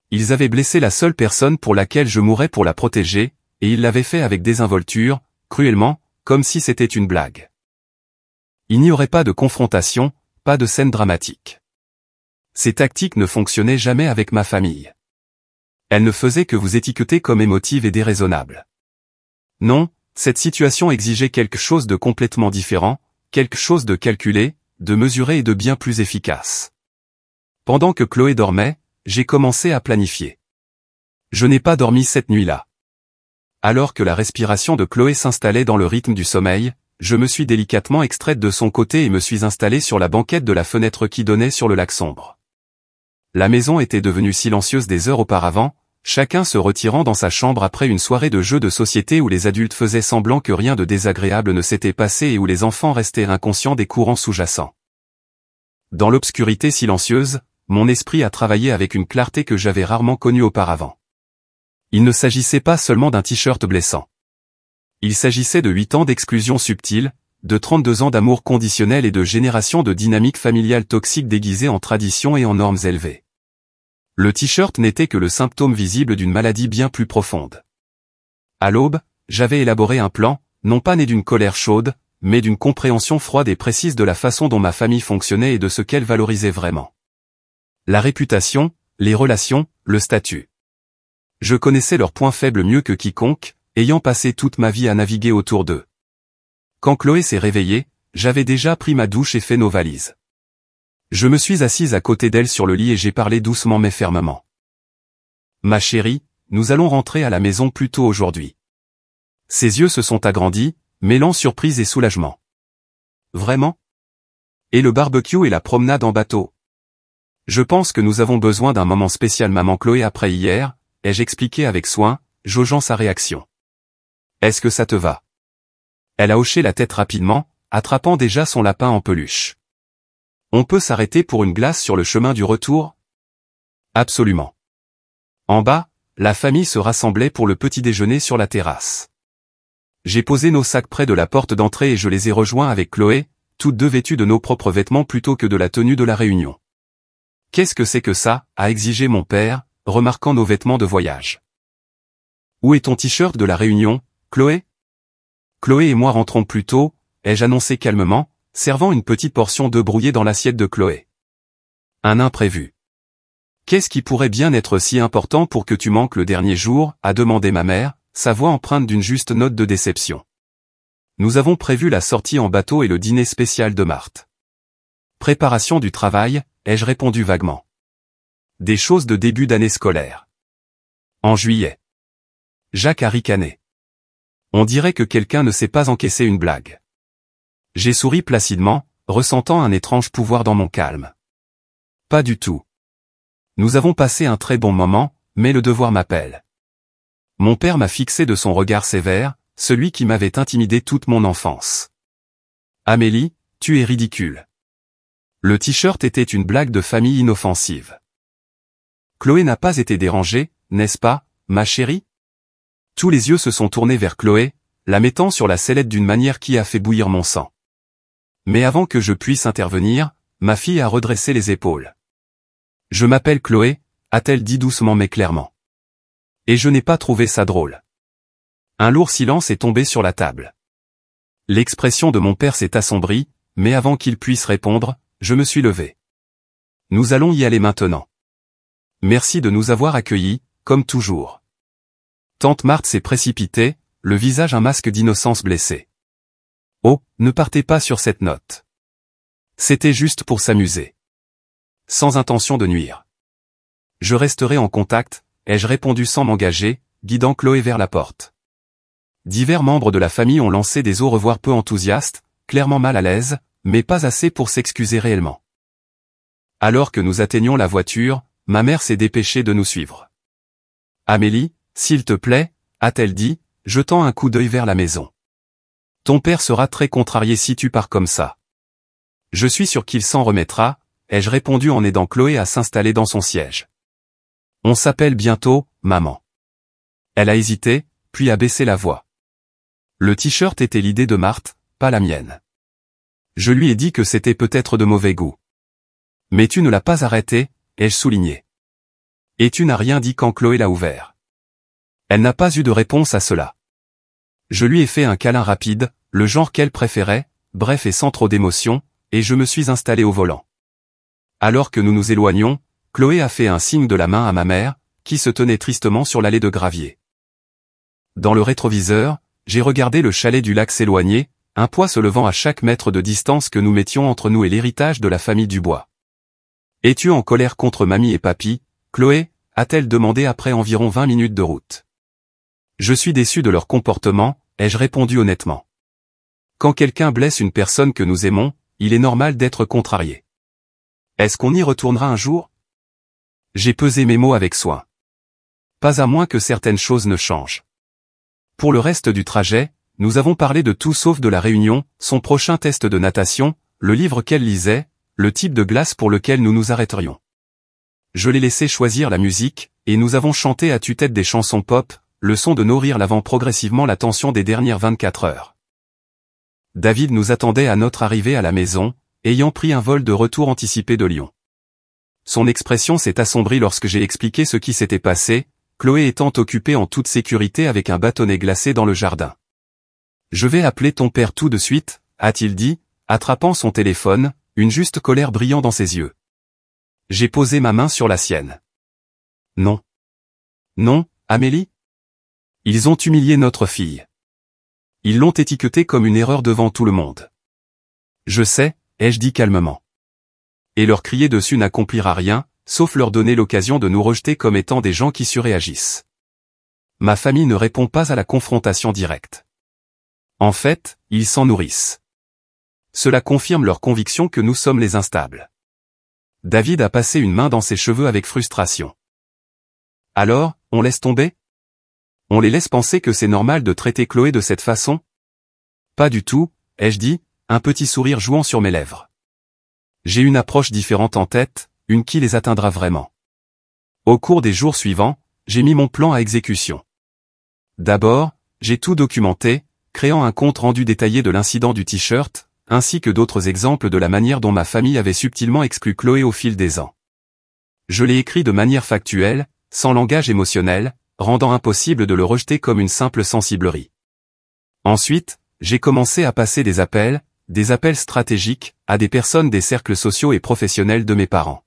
Ils avaient blessé la seule personne pour laquelle je mourrais pour la protéger, et ils l'avaient fait avec désinvolture, cruellement, comme si c'était une blague. Il n'y aurait pas de confrontation, pas de scène dramatique. Ces tactiques ne fonctionnaient jamais avec ma famille. Elles ne faisaient que vous étiqueter comme émotive et déraisonnable. Non, cette situation exigeait quelque chose de complètement différent, quelque chose de calculé, de mesuré et de bien plus efficace. Pendant que Chloé dormait, j'ai commencé à planifier. Je n'ai pas dormi cette nuit-là. Alors que la respiration de Chloé s'installait dans le rythme du sommeil, je me suis délicatement extraite de son côté et me suis installée sur la banquette de la fenêtre qui donnait sur le lac sombre. La maison était devenue silencieuse des heures auparavant, chacun se retirant dans sa chambre après une soirée de jeux de société où les adultes faisaient semblant que rien de désagréable ne s'était passé et où les enfants restaient inconscients des courants sous-jacents. Dans l'obscurité silencieuse, mon esprit a travaillé avec une clarté que j'avais rarement connue auparavant. Il ne s'agissait pas seulement d'un t-shirt blessant. Il s'agissait de 8 ans d'exclusion subtile, de 32 ans d'amour conditionnel et de générations de dynamiques familiales toxiques déguisées en traditions et en normes élevées. Le t-shirt n'était que le symptôme visible d'une maladie bien plus profonde. À l'aube, j'avais élaboré un plan, non pas né d'une colère chaude, mais d'une compréhension froide et précise de la façon dont ma famille fonctionnait et de ce qu'elle valorisait vraiment. La réputation, les relations, le statut. Je connaissais leurs points faibles mieux que quiconque, ayant passé toute ma vie à naviguer autour d'eux. Quand Chloé s'est réveillée, j'avais déjà pris ma douche et fait nos valises. Je me suis assise à côté d'elle sur le lit et j'ai parlé doucement mais fermement. Ma chérie, nous allons rentrer à la maison plus tôt aujourd'hui. Ses yeux se sont agrandis, mêlant surprise et soulagement. Vraiment? Et le barbecue et la promenade en bateau? Je pense que nous avons besoin d'un moment spécial maman Chloé après hier, ai-je expliqué avec soin, jaugeant sa réaction. Est-ce que ça te va? Elle a hoché la tête rapidement, attrapant déjà son lapin en peluche. On peut s'arrêter pour une glace sur le chemin du retour? Absolument. En bas, la famille se rassemblait pour le petit déjeuner sur la terrasse. J'ai posé nos sacs près de la porte d'entrée et je les ai rejoints avec Chloé, toutes deux vêtues de nos propres vêtements plutôt que de la tenue de la réunion. Qu'est-ce que c'est que ça, a exigé mon père, remarquant nos vêtements de voyage. Où est ton t-shirt de la réunion, Chloé? Chloé et moi rentrons plus tôt, ai-je annoncé calmement, servant une petite portion d'œufs brouillés dans l'assiette de Chloé. Un imprévu. Qu'est-ce qui pourrait bien être si important pour que tu manques le dernier jour, a demandé ma mère, sa voix empreinte d'une juste note de déception. Nous avons prévu la sortie en bateau et le dîner spécial de Marthe. Préparation du travail, ai-je répondu vaguement. Des choses de début d'année scolaire. En juillet. Jacques a ricané. On dirait que quelqu'un ne sait pas encaisser une blague. J'ai souri placidement, ressentant un étrange pouvoir dans mon calme. Pas du tout. Nous avons passé un très bon moment, mais le devoir m'appelle. Mon père m'a fixé de son regard sévère, celui qui m'avait intimidé toute mon enfance. Amélie, tu es ridicule. Le t-shirt était une blague de famille inoffensive. Chloé n'a pas été dérangée, n'est-ce pas, ma chérie? Tous les yeux se sont tournés vers Chloé, la mettant sur la sellette d'une manière qui a fait bouillir mon sang. Mais avant que je puisse intervenir, ma fille a redressé les épaules. Je m'appelle Chloé, a-t-elle dit doucement mais clairement. Et je n'ai pas trouvé ça drôle. Un lourd silence est tombé sur la table. L'expression de mon père s'est assombrie, mais avant qu'il puisse répondre, je me suis levé. Nous allons y aller maintenant. Merci de nous avoir accueillis, comme toujours. Tante Marthe s'est précipitée, le visage un masque d'innocence blessé. Oh, ne partez pas sur cette note. C'était juste pour s'amuser. Sans intention de nuire. Je resterai en contact, ai-je répondu sans m'engager, guidant Chloé vers la porte. Divers membres de la famille ont lancé des au revoir peu enthousiastes, clairement mal à l'aise, mais pas assez pour s'excuser réellement. Alors que nous atteignions la voiture, ma mère s'est dépêchée de nous suivre. Amélie, s'il te plaît, a-t-elle dit, jetant un coup d'œil vers la maison. Ton père sera très contrarié si tu pars comme ça. Je suis sûr qu'il s'en remettra, ai-je répondu en aidant Chloé à s'installer dans son siège. On s'appelle bientôt, maman. Elle a hésité, puis a baissé la voix. Le t-shirt était l'idée de Marthe, pas la mienne. Je lui ai dit que c'était peut-être de mauvais goût. Mais tu ne l'as pas arrêté, ai-je souligné. Et tu n'as rien dit quand Chloé l'a ouvert. Elle n'a pas eu de réponse à cela. Je lui ai fait un câlin rapide, le genre qu'elle préférait, bref et sans trop d'émotion, et je me suis installé au volant. Alors que nous nous éloignions, Chloé a fait un signe de la main à ma mère, qui se tenait tristement sur l'allée de gravier. Dans le rétroviseur, j'ai regardé le chalet du lac s'éloigner, un poids se levant à chaque mètre de distance que nous mettions entre nous et l'héritage de la famille Dubois. « Es-tu en colère contre mamie et papy, Chloé ?» a-t-elle demandé après environ 20 minutes de route. Je suis déçu de leur comportement, ai-je répondu honnêtement. Quand quelqu'un blesse une personne que nous aimons, il est normal d'être contrarié. Est-ce qu'on y retournera un jour? J'ai pesé mes mots avec soin. Pas à moins que certaines choses ne changent. Pour le reste du trajet, nous avons parlé de tout sauf de la réunion, son prochain test de natation, le livre qu'elle lisait, le type de glace pour lequel nous nous arrêterions. Je l'ai laissé choisir la musique, et nous avons chanté à tue-tête des chansons pop, le son de nos rires lavant progressivement la tension des dernières 24 heures. David nous attendait à notre arrivée à la maison, ayant pris un vol de retour anticipé de Lyon. Son expression s'est assombrie lorsque j'ai expliqué ce qui s'était passé, Chloé étant occupée en toute sécurité avec un bâtonnet glacé dans le jardin. « Je vais appeler ton père tout de suite », a-t-il dit, attrapant son téléphone, une juste colère brillant dans ses yeux. J'ai posé ma main sur la sienne. « Non. Non, Amélie ? Ils ont humilié notre fille. Ils l'ont étiquetée comme une erreur devant tout le monde. »« Je sais », ai-je dit calmement. « Et leur crier dessus n'accomplira rien, sauf leur donner l'occasion de nous rejeter comme étant des gens qui surréagissent. Ma famille ne répond pas à la confrontation directe. En fait, ils s'en nourrissent. Cela confirme leur conviction que nous sommes les instables. » David a passé une main dans ses cheveux avec frustration. « Alors, on laisse tomber ? On les laisse penser que c'est normal de traiter Chloé de cette façon ? » Pas du tout, ai-je dit, un petit sourire jouant sur mes lèvres. J'ai une approche différente en tête, une qui les atteindra vraiment. Au cours des jours suivants, j'ai mis mon plan à exécution. D'abord, j'ai tout documenté, créant un compte rendu détaillé de l'incident du t-shirt, ainsi que d'autres exemples de la manière dont ma famille avait subtilement exclu Chloé au fil des ans. Je l'ai écrit de manière factuelle, sans langage émotionnel, rendant impossible de le rejeter comme une simple sensiblerie. Ensuite, j'ai commencé à passer des appels stratégiques, à des personnes des cercles sociaux et professionnels de mes parents.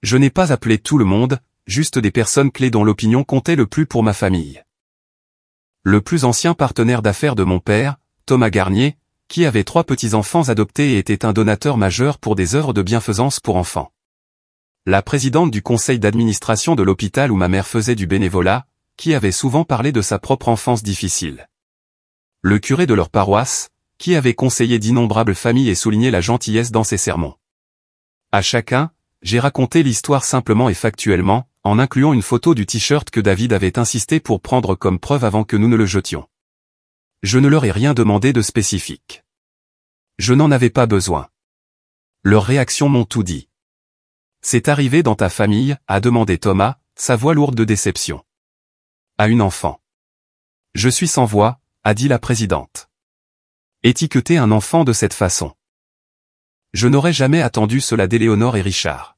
Je n'ai pas appelé tout le monde, juste des personnes clés dont l'opinion comptait le plus pour ma famille. Le plus ancien partenaire d'affaires de mon père, Thomas Garnier, qui avait 3 petits-enfants adoptés et était un donateur majeur pour des œuvres de bienfaisance pour enfants. La présidente du conseil d'administration de l'hôpital où ma mère faisait du bénévolat, qui avait souvent parlé de sa propre enfance difficile. Le curé de leur paroisse, qui avait conseillé d'innombrables familles et souligné la gentillesse dans ses sermons. À chacun, j'ai raconté l'histoire simplement et factuellement, en incluant une photo du t-shirt que David avait insisté pour prendre comme preuve avant que nous ne le jetions. Je ne leur ai rien demandé de spécifique. Je n'en avais pas besoin. Leurs réactions m'ont tout dit. « C'est arrivé dans ta famille ?» a demandé Thomas, sa voix lourde de déception. « À une enfant. »« Je suis sans voix », a dit la présidente. « Étiqueter un enfant de cette façon. » Je n'aurais jamais attendu cela d'Éléonore et Richard.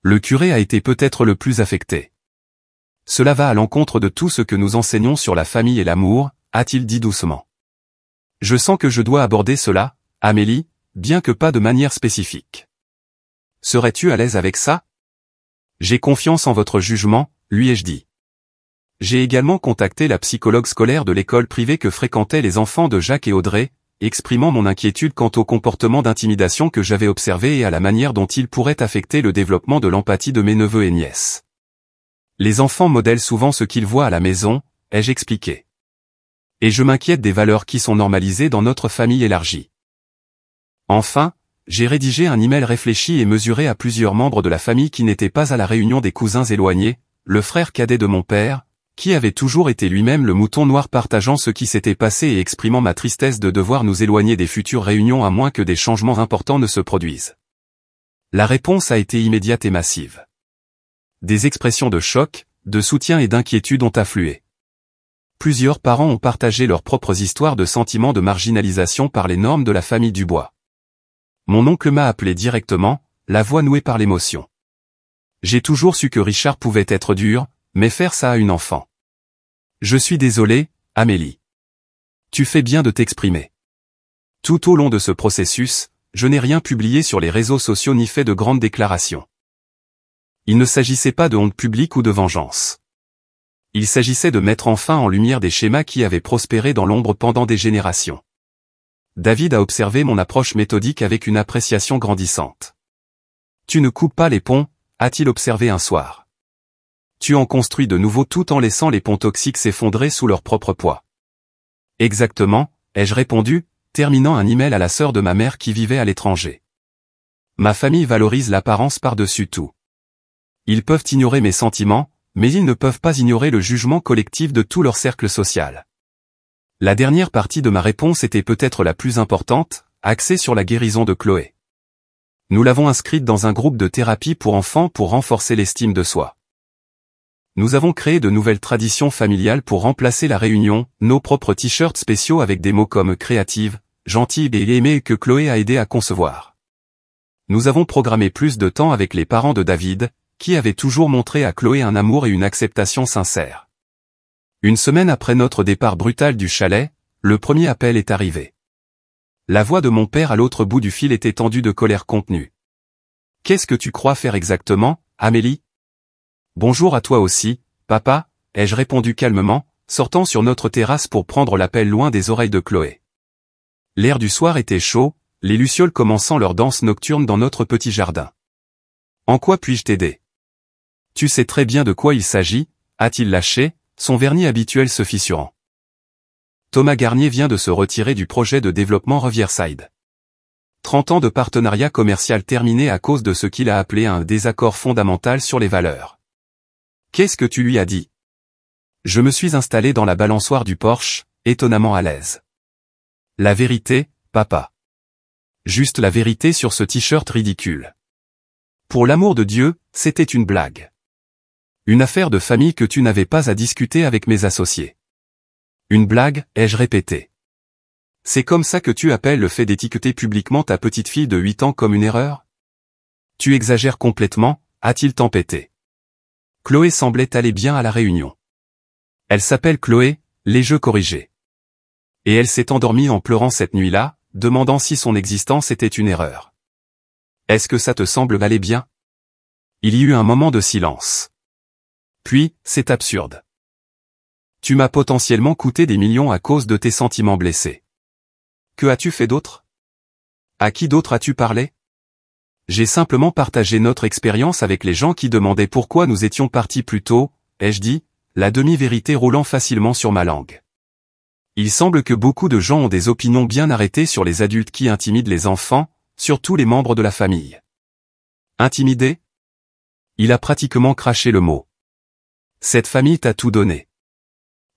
Le curé a été peut-être le plus affecté. « Cela va à l'encontre de tout ce que nous enseignons sur la famille et l'amour », a-t-il dit doucement. « Je sens que je dois aborder cela, Amélie, bien que pas de manière spécifique. Serais-tu à l'aise avec ça ? J'ai confiance en votre jugement, lui ai-je dit. J'ai également contacté la psychologue scolaire de l'école privée que fréquentaient les enfants de Jacques et Audrey, exprimant mon inquiétude quant au comportement d'intimidation que j'avais observé et à la manière dont il pourrait affecter le développement de l'empathie de mes neveux et nièces. Les enfants modèlent souvent ce qu'ils voient à la maison, ai-je expliqué. Et je m'inquiète des valeurs qui sont normalisées dans notre famille élargie. Enfin, j'ai rédigé un email réfléchi et mesuré à plusieurs membres de la famille qui n'étaient pas à la réunion des cousins éloignés, le frère cadet de mon père, qui avait toujours été lui-même le mouton noir partageant ce qui s'était passé et exprimant ma tristesse de devoir nous éloigner des futures réunions à moins que des changements importants ne se produisent. La réponse a été immédiate et massive. Des expressions de choc, de soutien et d'inquiétude ont afflué. Plusieurs parents ont partagé leurs propres histoires de sentiments de marginalisation par les normes de la famille Dubois. Mon oncle m'a appelé directement, la voix nouée par l'émotion. J'ai toujours su que Richard pouvait être dur, mais faire ça à une enfant. Je suis désolé, Amélie. Tu fais bien de t'exprimer. Tout au long de ce processus, je n'ai rien publié sur les réseaux sociaux ni fait de grandes déclarations. Il ne s'agissait pas de honte publique ou de vengeance. Il s'agissait de mettre enfin en lumière des schémas qui avaient prospéré dans l'ombre pendant des générations. David a observé mon approche méthodique avec une appréciation grandissante. « Tu ne coupes pas les ponts », a-t-il observé un soir. « Tu en construis de nouveaux tout en laissant les ponts toxiques s'effondrer sous leur propre poids. » « Exactement », ai-je répondu, terminant un email à la sœur de ma mère qui vivait à l'étranger. Ma famille valorise l'apparence par-dessus tout. Ils peuvent ignorer mes sentiments, mais ils ne peuvent pas ignorer le jugement collectif de tout leur cercle social. La dernière partie de ma réponse était peut-être la plus importante, axée sur la guérison de Chloé. Nous l'avons inscrite dans un groupe de thérapie pour enfants pour renforcer l'estime de soi. Nous avons créé de nouvelles traditions familiales pour remplacer la réunion, nos propres t-shirts spéciaux avec des mots comme créative, gentille et aimée que Chloé a aidé à concevoir. Nous avons programmé plus de temps avec les parents de David, qui avaient toujours montré à Chloé un amour et une acceptation sincères. Une semaine après notre départ brutal du chalet, le premier appel est arrivé. La voix de mon père à l'autre bout du fil était tendue de colère contenue. « Qu'est-ce que tu crois faire exactement, Amélie ?»« Bonjour à toi aussi, papa », ai-je répondu calmement, sortant sur notre terrasse pour prendre l'appel loin des oreilles de Chloé. L'air du soir était chaud, les lucioles commençant leur danse nocturne dans notre petit jardin. « En quoi puis-je t'aider ? » Tu sais très bien de quoi il s'agit, a-t-il lâché, son vernis habituel se fissurant. Thomas Garnier vient de se retirer du projet de développement Riverside. 30 ans de partenariat commercial terminé à cause de ce qu'il a appelé un désaccord fondamental sur les valeurs. Qu'est-ce que tu lui as dit ? Je me suis installé dans la balançoire du Porsche, étonnamment à l'aise. La vérité, papa. Juste la vérité sur ce t-shirt ridicule. Pour l'amour de Dieu, c'était une blague. Une affaire de famille que tu n'avais pas à discuter avec mes associés. Une blague, ai-je répété. C'est comme ça que tu appelles le fait d'étiqueter publiquement ta petite fille de 8 ans comme une erreur ? Tu exagères complètement, a-t-il tempêté. Chloé semblait aller bien à la réunion. Elle s'appelle Chloé, les jeux corrigés. Et elle s'est endormie en pleurant cette nuit-là, demandant si son existence était une erreur. Est-ce que ça te semble aller bien ? Il y eut un moment de silence. Puis, c'est absurde. Tu m'as potentiellement coûté des millions à cause de tes sentiments blessés. Que as-tu fait d'autre ? À qui d'autre as-tu parlé ? J'ai simplement partagé notre expérience avec les gens qui demandaient pourquoi nous étions partis plus tôt, ai-je dit, la demi-vérité roulant facilement sur ma langue. Il semble que beaucoup de gens ont des opinions bien arrêtées sur les adultes qui intimident les enfants, surtout les membres de la famille. Intimidé ? Il a pratiquement craché le mot. Cette famille t'a tout donné.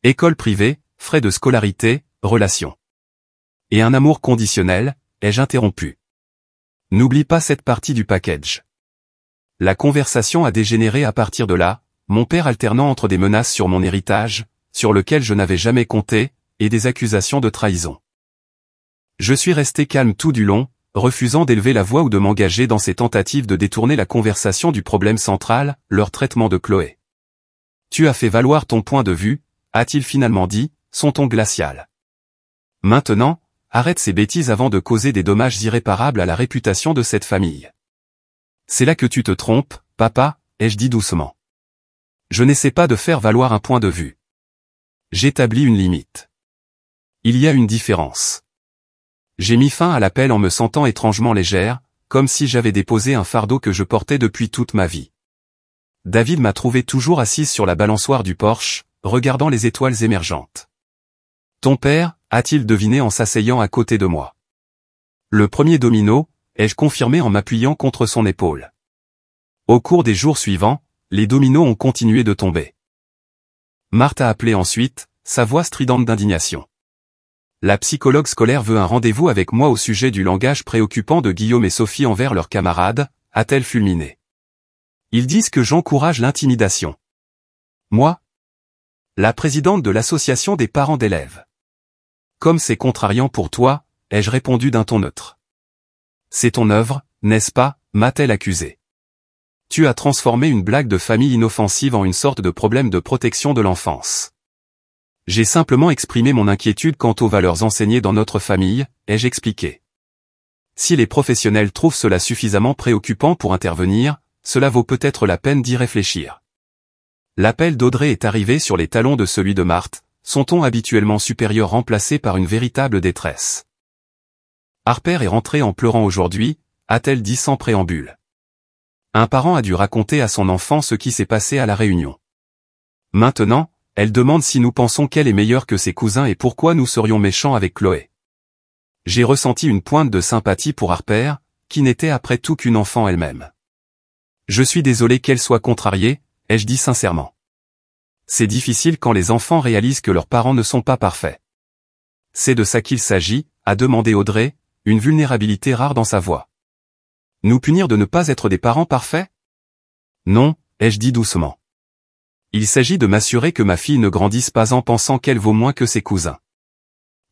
École privée, frais de scolarité, relations. Et un amour conditionnel, ai-je interrompu. N'oublie pas cette partie du package. La conversation a dégénéré à partir de là, mon père alternant entre des menaces sur mon héritage, sur lequel je n'avais jamais compté, et des accusations de trahison. Je suis resté calme tout du long, refusant d'élever la voix ou de m'engager dans ces tentatives de détourner la conversation du problème central, leur traitement de Chloé. Tu as fait valoir ton point de vue, a-t-il finalement dit, son ton glacial. Maintenant, arrête ces bêtises avant de causer des dommages irréparables à la réputation de cette famille. C'est là que tu te trompes, papa, ai-je dit doucement. Je n'essaie pas de faire valoir un point de vue. J'établis une limite. Il y a une différence. J'ai mis fin à l'appel en me sentant étrangement légère, comme si j'avais déposé un fardeau que je portais depuis toute ma vie. David m'a trouvé toujours assise sur la balançoire du Porsche, regardant les étoiles émergentes. Ton père, a-t-il deviné en s'asseyant à côté de moi. Le premier domino, ai-je confirmé en m'appuyant contre son épaule. Au cours des jours suivants, les dominos ont continué de tomber. Marthe a appelé ensuite, sa voix stridente d'indignation. La psychologue scolaire veut un rendez-vous avec moi au sujet du langage préoccupant de Guillaume et Sophie envers leurs camarades, a-t-elle fulminé. Ils disent que j'encourage l'intimidation. Moi ? La présidente de l'association des parents d'élèves. Comme c'est contrariant pour toi, ai-je répondu d'un ton neutre. C'est ton œuvre, n'est-ce pas, m'a-t-elle accusé. Tu as transformé une blague de famille inoffensive en une sorte de problème de protection de l'enfance. J'ai simplement exprimé mon inquiétude quant aux valeurs enseignées dans notre famille, ai-je expliqué. Si les professionnels trouvent cela suffisamment préoccupant pour intervenir, cela vaut peut-être la peine d'y réfléchir. L'appel d'Audrey est arrivé sur les talons de celui de Marthe, son ton habituellement supérieur remplacé par une véritable détresse. Harper est rentré en pleurant aujourd'hui, a-t-elle dit sans préambule. Un parent a dû raconter à son enfant ce qui s'est passé à la réunion. Maintenant, elle demande si nous pensons qu'elle est meilleure que ses cousins et pourquoi nous serions méchants avec Chloé. J'ai ressenti une pointe de sympathie pour Harper, qui n'était après tout qu'une enfant elle-même. Je suis désolé qu'elle soit contrariée, ai-je dit sincèrement. C'est difficile quand les enfants réalisent que leurs parents ne sont pas parfaits. C'est de ça qu'il s'agit, a demandé Audrey, une vulnérabilité rare dans sa voix. Nous punir de ne pas être des parents parfaits ? Non, ai-je dit doucement. Il s'agit de m'assurer que ma fille ne grandisse pas en pensant qu'elle vaut moins que ses cousins.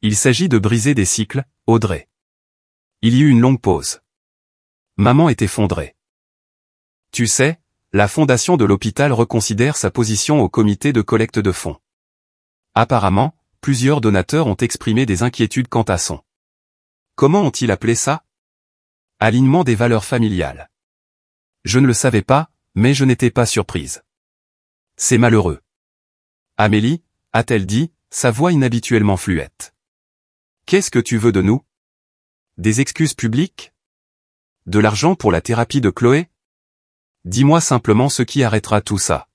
Il s'agit de briser des cycles, Audrey. Il y eut une longue pause. Maman est effondrée. Tu sais, la fondation de l'hôpital reconsidère sa position au comité de collecte de fonds. Apparemment, plusieurs donateurs ont exprimé des inquiétudes quant à son. Comment ont-ils appelé ça? Alignement des valeurs familiales. Je ne le savais pas, mais je n'étais pas surprise. C'est malheureux. Amélie, a-t-elle dit, sa voix inhabituellement fluette. Qu'est-ce que tu veux de nous? Des excuses publiques? De l'argent pour la thérapie de Chloé? Dis-moi simplement ce qui arrêtera tout ça.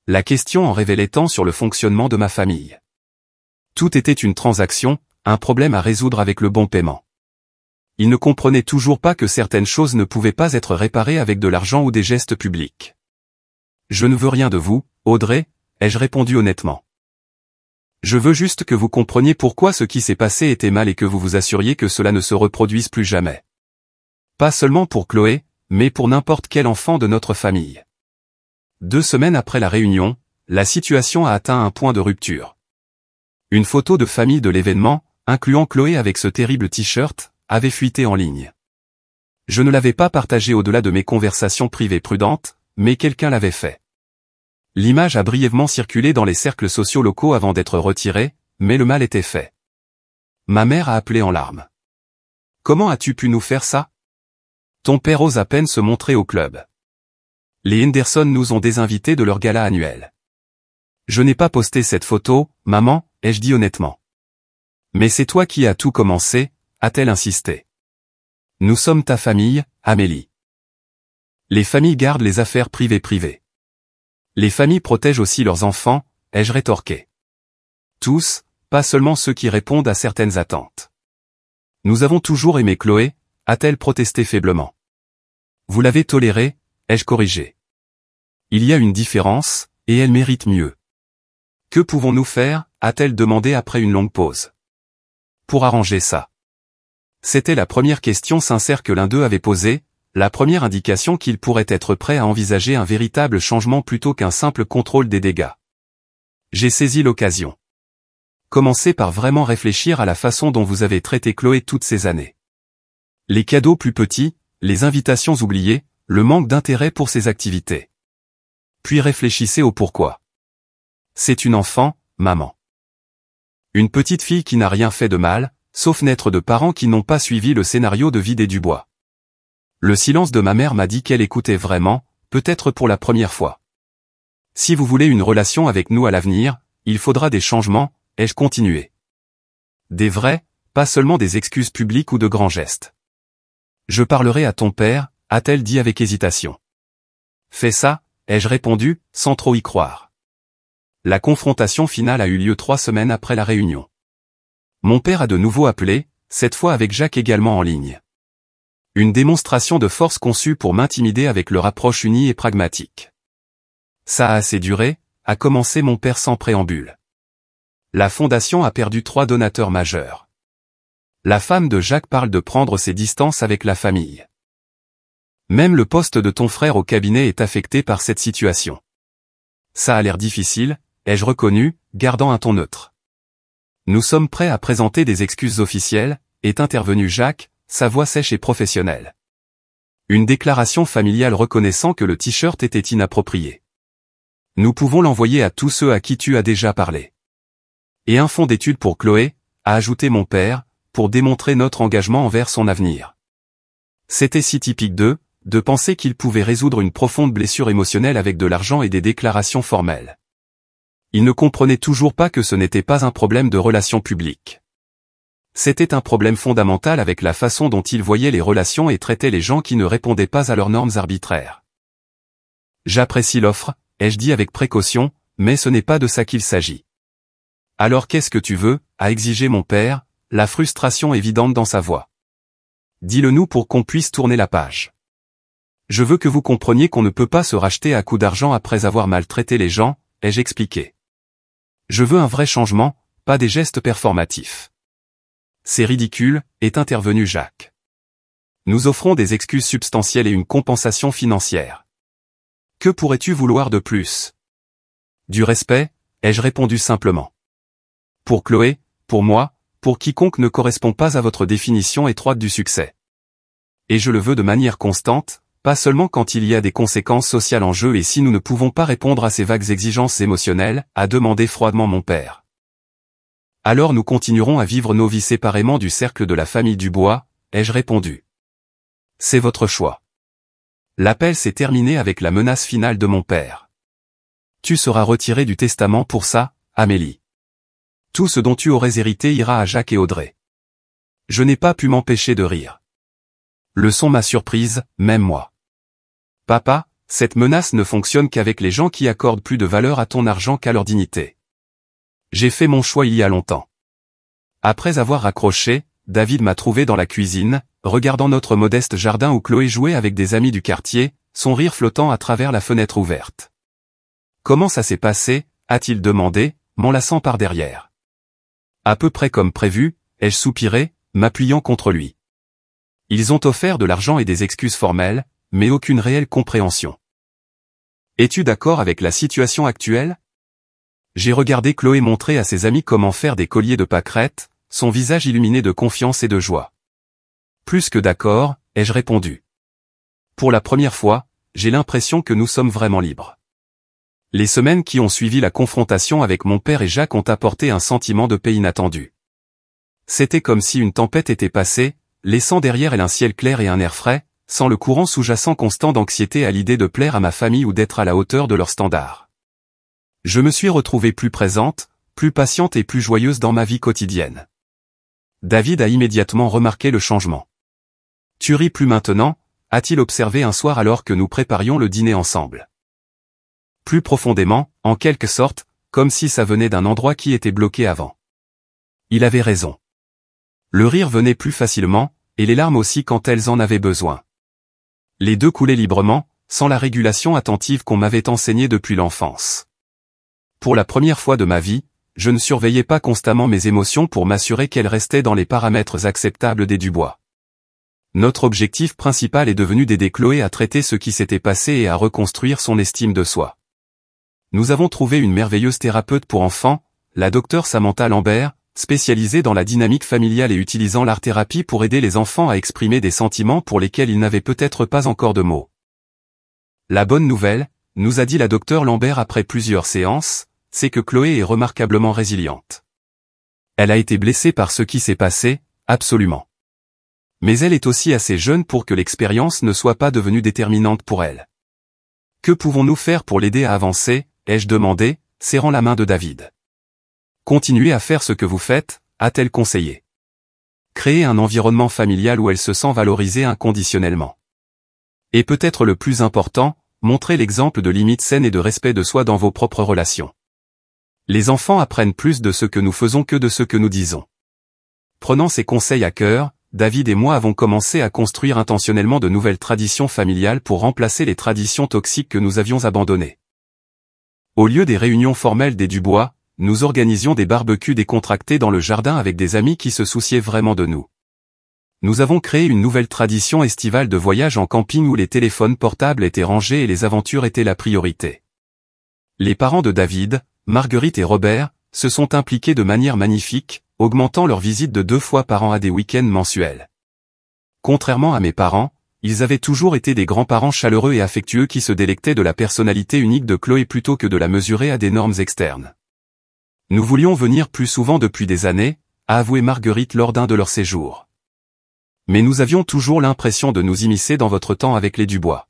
La question en révélait tant sur le fonctionnement de ma famille. Tout était une transaction, un problème à résoudre avec le bon paiement. Il ne comprenait toujours pas que certaines choses ne pouvaient pas être réparées avec de l'argent ou des gestes publics. Je ne veux rien de vous, Audrey, ai-je répondu honnêtement. Je veux juste que vous compreniez pourquoi ce qui s'est passé était mal et que vous vous assuriez que cela ne se reproduise plus jamais. Pas seulement pour Chloé, mais pour n'importe quel enfant de notre famille. 2 semaines après la réunion, la situation a atteint un point de rupture. Une photo de famille de l'événement, incluant Chloé avec ce terrible t-shirt, avait fuité en ligne. Je ne l'avais pas partagée au-delà de mes conversations privées prudentes, mais quelqu'un l'avait fait. L'image a brièvement circulé dans les cercles sociaux locaux avant d'être retirée, mais le mal était fait. Ma mère a appelé en larmes. Comment as-tu pu nous faire ça? Ton père ose à peine se montrer au club. Les Henderson nous ont désinvités de leur gala annuel. Je n'ai pas posté cette photo, maman, ai-je dit honnêtement. Mais c'est toi qui as tout commencé, a-t-elle insisté. Nous sommes ta famille, Amélie. Les familles gardent les affaires privées. Les familles protègent aussi leurs enfants, ai-je rétorqué. Tous, pas seulement ceux qui répondent à certaines attentes. Nous avons toujours aimé Chloé, a-t-elle protesté faiblement. Vous l'avez tolérée, ai-je corrigé. Il y a une différence, et elle mérite mieux. Que pouvons-nous faire, a-t-elle demandé après une longue pause. Pour arranger ça. C'était la première question sincère que l'un d'eux avait posée, la première indication qu'il pourrait être prêt à envisager un véritable changement plutôt qu'un simple contrôle des dégâts. J'ai saisi l'occasion. Commencez par vraiment réfléchir à la façon dont vous avez traité Chloé toutes ces années. Les cadeaux plus petits, les invitations oubliées, le manque d'intérêt pour ses activités. Puis réfléchissez au pourquoi. C'est une enfant, maman. Une petite fille qui n'a rien fait de mal, sauf naître de parents qui n'ont pas suivi le scénario de Vider du bois. Le silence de ma mère m'a dit qu'elle écoutait vraiment, peut-être pour la première fois. Si vous voulez une relation avec nous à l'avenir, il faudra des changements, ai-je continué. Des vrais, pas seulement des excuses publiques ou de grands gestes. Je parlerai à ton père, a-t-elle dit avec hésitation. Fais ça, ai-je répondu, sans trop y croire. La confrontation finale a eu lieu 3 semaines après la réunion. Mon père a de nouveau appelé, cette fois avec Jacques également en ligne. Une démonstration de force conçue pour m'intimider avec leur approche unie et pragmatique. Ça a assez duré, a commencé mon père sans préambule. La fondation a perdu 3 donateurs majeurs. La femme de Jacques parle de prendre ses distances avec la famille. Même le poste de ton frère au cabinet est affecté par cette situation. Ça a l'air difficile, ai-je reconnu, gardant un ton neutre. Nous sommes prêts à présenter des excuses officielles, est intervenu Jacques, sa voix sèche et professionnelle. Une déclaration familiale reconnaissant que le t-shirt était inapproprié. Nous pouvons l'envoyer à tous ceux à qui tu as déjà parlé. Et un fonds d'études pour Chloé, a ajouté mon père, pour démontrer notre engagement envers son avenir. C'était si typique d'eux, de penser qu'ils pouvaient résoudre une profonde blessure émotionnelle avec de l'argent et des déclarations formelles. Ils ne comprenaient toujours pas que ce n'était pas un problème de relations publiques. C'était un problème fondamental avec la façon dont ils voyaient les relations et traitaient les gens qui ne répondaient pas à leurs normes arbitraires. J'apprécie l'offre, ai-je dit avec précaution, mais ce n'est pas de ça qu'il s'agit. Alors qu'est-ce que tu veux, a exigé mon père, la frustration évidente dans sa voix. Dis-le-nous pour qu'on puisse tourner la page. Je veux que vous compreniez qu'on ne peut pas se racheter à coups d'argent après avoir maltraité les gens, ai-je expliqué. Je veux un vrai changement, pas des gestes performatifs. C'est ridicule, est intervenu Jacques. Nous offrons des excuses substantielles et une compensation financière. Que pourrais-tu vouloir de plus? Du respect, ai-je répondu simplement. Pour Chloé, pour moi, pour quiconque ne correspond pas à votre définition étroite du succès. Et je le veux de manière constante, pas seulement quand il y a des conséquences sociales en jeu et si nous ne pouvons pas répondre à ces vagues exigences émotionnelles, a demandé froidement mon père. Alors nous continuerons à vivre nos vies séparément du cercle de la famille Dubois, ai-je répondu. C'est votre choix. L'appel s'est terminé avec la menace finale de mon père. Tu seras retiré du testament pour ça, Amélie. Tout ce dont tu aurais hérité ira à Jacques et Audrey. Je n'ai pas pu m'empêcher de rire. Le son m'a surprise, même moi. Papa, cette menace ne fonctionne qu'avec les gens qui accordent plus de valeur à ton argent qu'à leur dignité. J'ai fait mon choix il y a longtemps. Après avoir raccroché, David m'a trouvé dans la cuisine, regardant notre modeste jardin où Chloé jouait avec des amis du quartier, son rire flottant à travers la fenêtre ouverte. Comment ça s'est passé, a-t-il demandé, m'enlaçant par derrière. À peu près comme prévu, ai-je soupiré, m'appuyant contre lui. Ils ont offert de l'argent et des excuses formelles, mais aucune réelle compréhension. Es-tu d'accord avec la situation actuelle? J'ai regardé Chloé montrer à ses amis comment faire des colliers de pâquerettes, son visage illuminé de confiance et de joie. Plus que d'accord, ai-je répondu. Pour la première fois, j'ai l'impression que nous sommes vraiment libres. Les semaines qui ont suivi la confrontation avec mon père et Jacques ont apporté un sentiment de paix inattendu. C'était comme si une tempête était passée, laissant derrière elle un ciel clair et un air frais, sans le courant sous-jacent constant d'anxiété à l'idée de plaire à ma famille ou d'être à la hauteur de leurs standards. Je me suis retrouvée plus présente, plus patiente et plus joyeuse dans ma vie quotidienne. David a immédiatement remarqué le changement. Tu ris plus maintenant, a-t-il observé un soir alors que nous préparions le dîner ensemble. Plus profondément, en quelque sorte, comme si ça venait d'un endroit qui était bloqué avant. Il avait raison. Le rire venait plus facilement, et les larmes aussi quand elles en avaient besoin. Les deux coulaient librement, sans la régulation attentive qu'on m'avait enseignée depuis l'enfance. Pour la première fois de ma vie, je ne surveillais pas constamment mes émotions pour m'assurer qu'elles restaient dans les paramètres acceptables des Dubois. Notre objectif principal est devenu d'aider Chloé à traiter ce qui s'était passé et à reconstruire son estime de soi. Nous avons trouvé une merveilleuse thérapeute pour enfants, la docteure Samantha Lambert, spécialisée dans la dynamique familiale et utilisant l'art-thérapie pour aider les enfants à exprimer des sentiments pour lesquels ils n'avaient peut-être pas encore de mots. La bonne nouvelle, nous a dit la docteure Lambert après plusieurs séances, c'est que Chloé est remarquablement résiliente. Elle a été blessée par ce qui s'est passé, absolument. Mais elle est aussi assez jeune pour que l'expérience ne soit pas devenue déterminante pour elle. Que pouvons-nous faire pour l'aider à avancer, ai-je demandé, serrant la main de David. Continuez à faire ce que vous faites, a-t-elle conseillé. Créer un environnement familial où elle se sent valorisée inconditionnellement. Et peut-être le plus important, montrer l'exemple de limites saines et de respect de soi dans vos propres relations. Les enfants apprennent plus de ce que nous faisons que de ce que nous disons. Prenant ces conseils à cœur, David et moi avons commencé à construire intentionnellement de nouvelles traditions familiales pour remplacer les traditions toxiques que nous avions abandonnées. Au lieu des réunions formelles des Dubois, nous organisions des barbecues décontractés dans le jardin avec des amis qui se souciaient vraiment de nous. Nous avons créé une nouvelle tradition estivale de voyage en camping où les téléphones portables étaient rangés et les aventures étaient la priorité. Les parents de David, Marguerite et Robert, se sont impliqués de manière magnifique, augmentant leurs visites de 2 fois par an à des week-ends mensuels. Contrairement à mes parents, ils avaient toujours été des grands-parents chaleureux et affectueux qui se délectaient de la personnalité unique de Chloé plutôt que de la mesurer à des normes externes. Nous voulions venir plus souvent depuis des années, a avoué Marguerite lors d'un de leurs séjours. Mais nous avions toujours l'impression de nous immiscer dans votre temps avec les Dubois.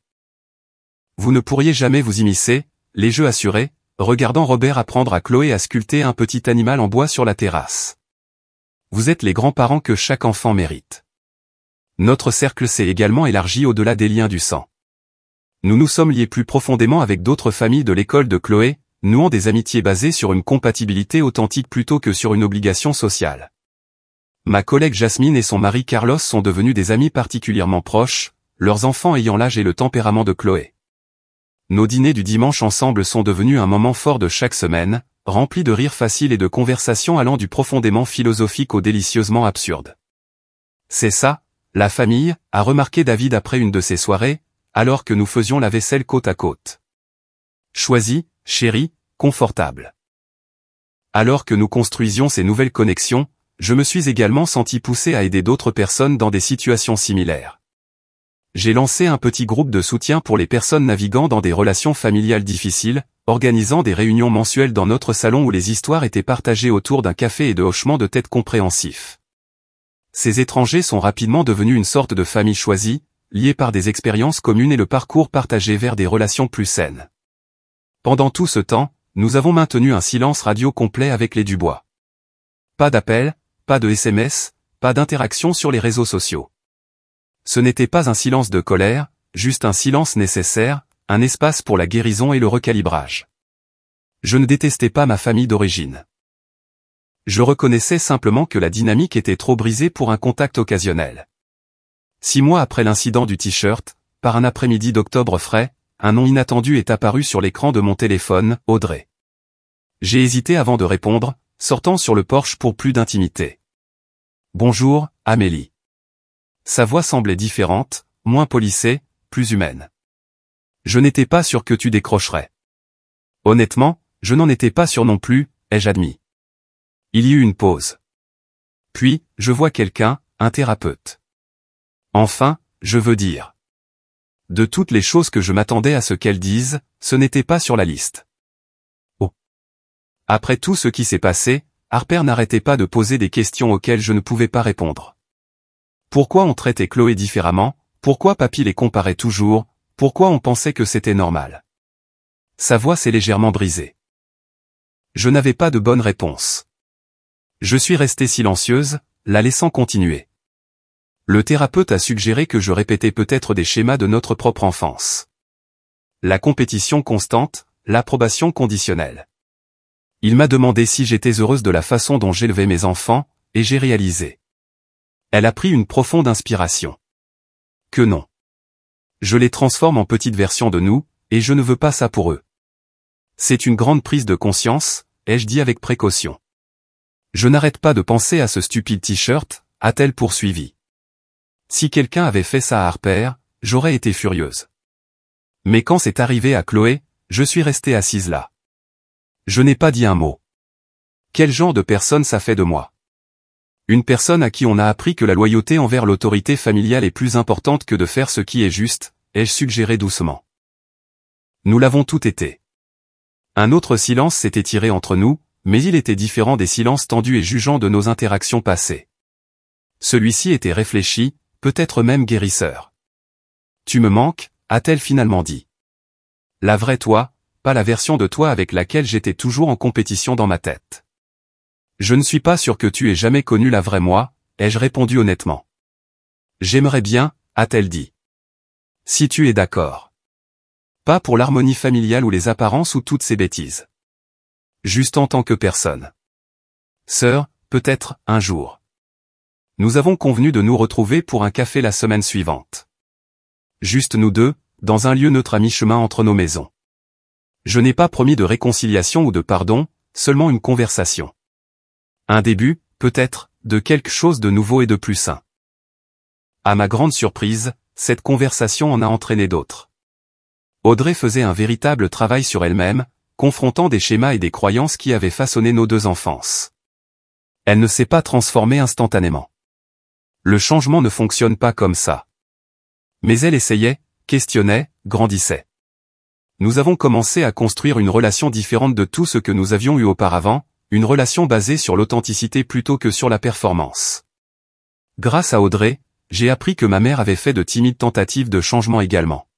Vous ne pourriez jamais vous immiscer, les jeux assurés, regardant Robert apprendre à Chloé à sculpter un petit animal en bois sur la terrasse. Vous êtes les grands-parents que chaque enfant mérite. Notre cercle s'est également élargi au-delà des liens du sang. Nous nous sommes liés plus profondément avec d'autres familles de l'école de Chloé, nouant des amitiés basées sur une compatibilité authentique plutôt que sur une obligation sociale. Ma collègue Jasmine et son mari Carlos sont devenus des amis particulièrement proches, leurs enfants ayant l'âge et le tempérament de Chloé. Nos dîners du dimanche ensemble sont devenus un moment fort de chaque semaine, remplis de rires faciles et de conversations allant du profondément philosophique au délicieusement absurde. C'est ça, la famille, a remarqué David après une de ces soirées, alors que nous faisions la vaisselle côte à côte. Choisis, chérie, confortable. Alors que nous construisions ces nouvelles connexions, je me suis également senti poussé à aider d'autres personnes dans des situations similaires. J'ai lancé un petit groupe de soutien pour les personnes naviguant dans des relations familiales difficiles, organisant des réunions mensuelles dans notre salon où les histoires étaient partagées autour d'un café et de hochements de tête compréhensifs. Ces étrangers sont rapidement devenus une sorte de famille choisie, liés par des expériences communes et le parcours partagé vers des relations plus saines. Pendant tout ce temps, nous avons maintenu un silence radio complet avec les Dubois. Pas d'appels, pas de SMS, pas d'interaction sur les réseaux sociaux. Ce n'était pas un silence de colère, juste un silence nécessaire, un espace pour la guérison et le recalibrage. Je ne détestais pas ma famille d'origine. Je reconnaissais simplement que la dynamique était trop brisée pour un contact occasionnel. 6 mois après l'incident du t-shirt, par un après-midi d'octobre frais, un nom inattendu est apparu sur l'écran de mon téléphone, Audrey. J'ai hésité avant de répondre, sortant sur le porche pour plus d'intimité. Bonjour, Amélie. Sa voix semblait différente, moins polissée, plus humaine. Je n'étais pas sûr que tu décrocherais. Honnêtement, je n'en étais pas sûr non plus, ai-je admis. Il y eut une pause. Puis, je vois quelqu'un, un thérapeute. Enfin, je veux dire. De toutes les choses que je m'attendais à ce qu'elle dise, ce n'était pas sur la liste. Oh. Après tout ce qui s'est passé, Harper n'arrêtait pas de poser des questions auxquelles je ne pouvais pas répondre. Pourquoi on traitait Chloé différemment? Pourquoi papy les comparait toujours? Pourquoi on pensait que c'était normal? Sa voix s'est légèrement brisée. Je n'avais pas de bonne réponse. Je suis restée silencieuse, la laissant continuer. Le thérapeute a suggéré que je répétais peut-être des schémas de notre propre enfance. La compétition constante, l'approbation conditionnelle. Il m'a demandé si j'étais heureuse de la façon dont j'élevais mes enfants, et j'ai réalisé. Elle a pris une profonde inspiration. Que non. Je les transforme en petites versions de nous, et je ne veux pas ça pour eux. C'est une grande prise de conscience, ai-je dit avec précaution. Je n'arrête pas de penser à ce stupide t-shirt, a-t-elle poursuivi. Si quelqu'un avait fait ça à Harper, j'aurais été furieuse. Mais quand c'est arrivé à Chloé, je suis restée assise là. Je n'ai pas dit un mot. Quel genre de personne ça fait de moi? Une personne à qui on a appris que la loyauté envers l'autorité familiale est plus importante que de faire ce qui est juste, ai-je suggéré doucement. Nous l'avons tout été. Un autre silence s'est étiré entre nous, mais il était différent des silences tendus et jugeants de nos interactions passées. Celui-ci était réfléchi, peut-être même guérisseur. Tu me manques, a-t-elle finalement dit. La vraie toi, pas la version de toi avec laquelle j'étais toujours en compétition dans ma tête. Je ne suis pas sûr que tu aies jamais connu la vraie moi, ai-je répondu honnêtement. J'aimerais bien, a-t-elle dit. Si tu es d'accord. Pas pour l'harmonie familiale ou les apparences ou toutes ces bêtises. Juste en tant que personne. Sœur, peut-être, un jour. Nous avons convenu de nous retrouver pour un café la semaine suivante. Juste nous deux, dans un lieu neutre à mi-chemin entre nos maisons. Je n'ai pas promis de réconciliation ou de pardon, seulement une conversation. Un début, peut-être, de quelque chose de nouveau et de plus sain. À ma grande surprise, cette conversation en a entraîné d'autres. Audrey faisait un véritable travail sur elle-même, confrontant des schémas et des croyances qui avaient façonné nos deux enfances. Elle ne s'est pas transformée instantanément. Le changement ne fonctionne pas comme ça. Mais elle essayait, questionnait, grandissait. Nous avons commencé à construire une relation différente de tout ce que nous avions eu auparavant, une relation basée sur l'authenticité plutôt que sur la performance. Grâce à Audrey, j'ai appris que ma mère avait fait de timides tentatives de changement également.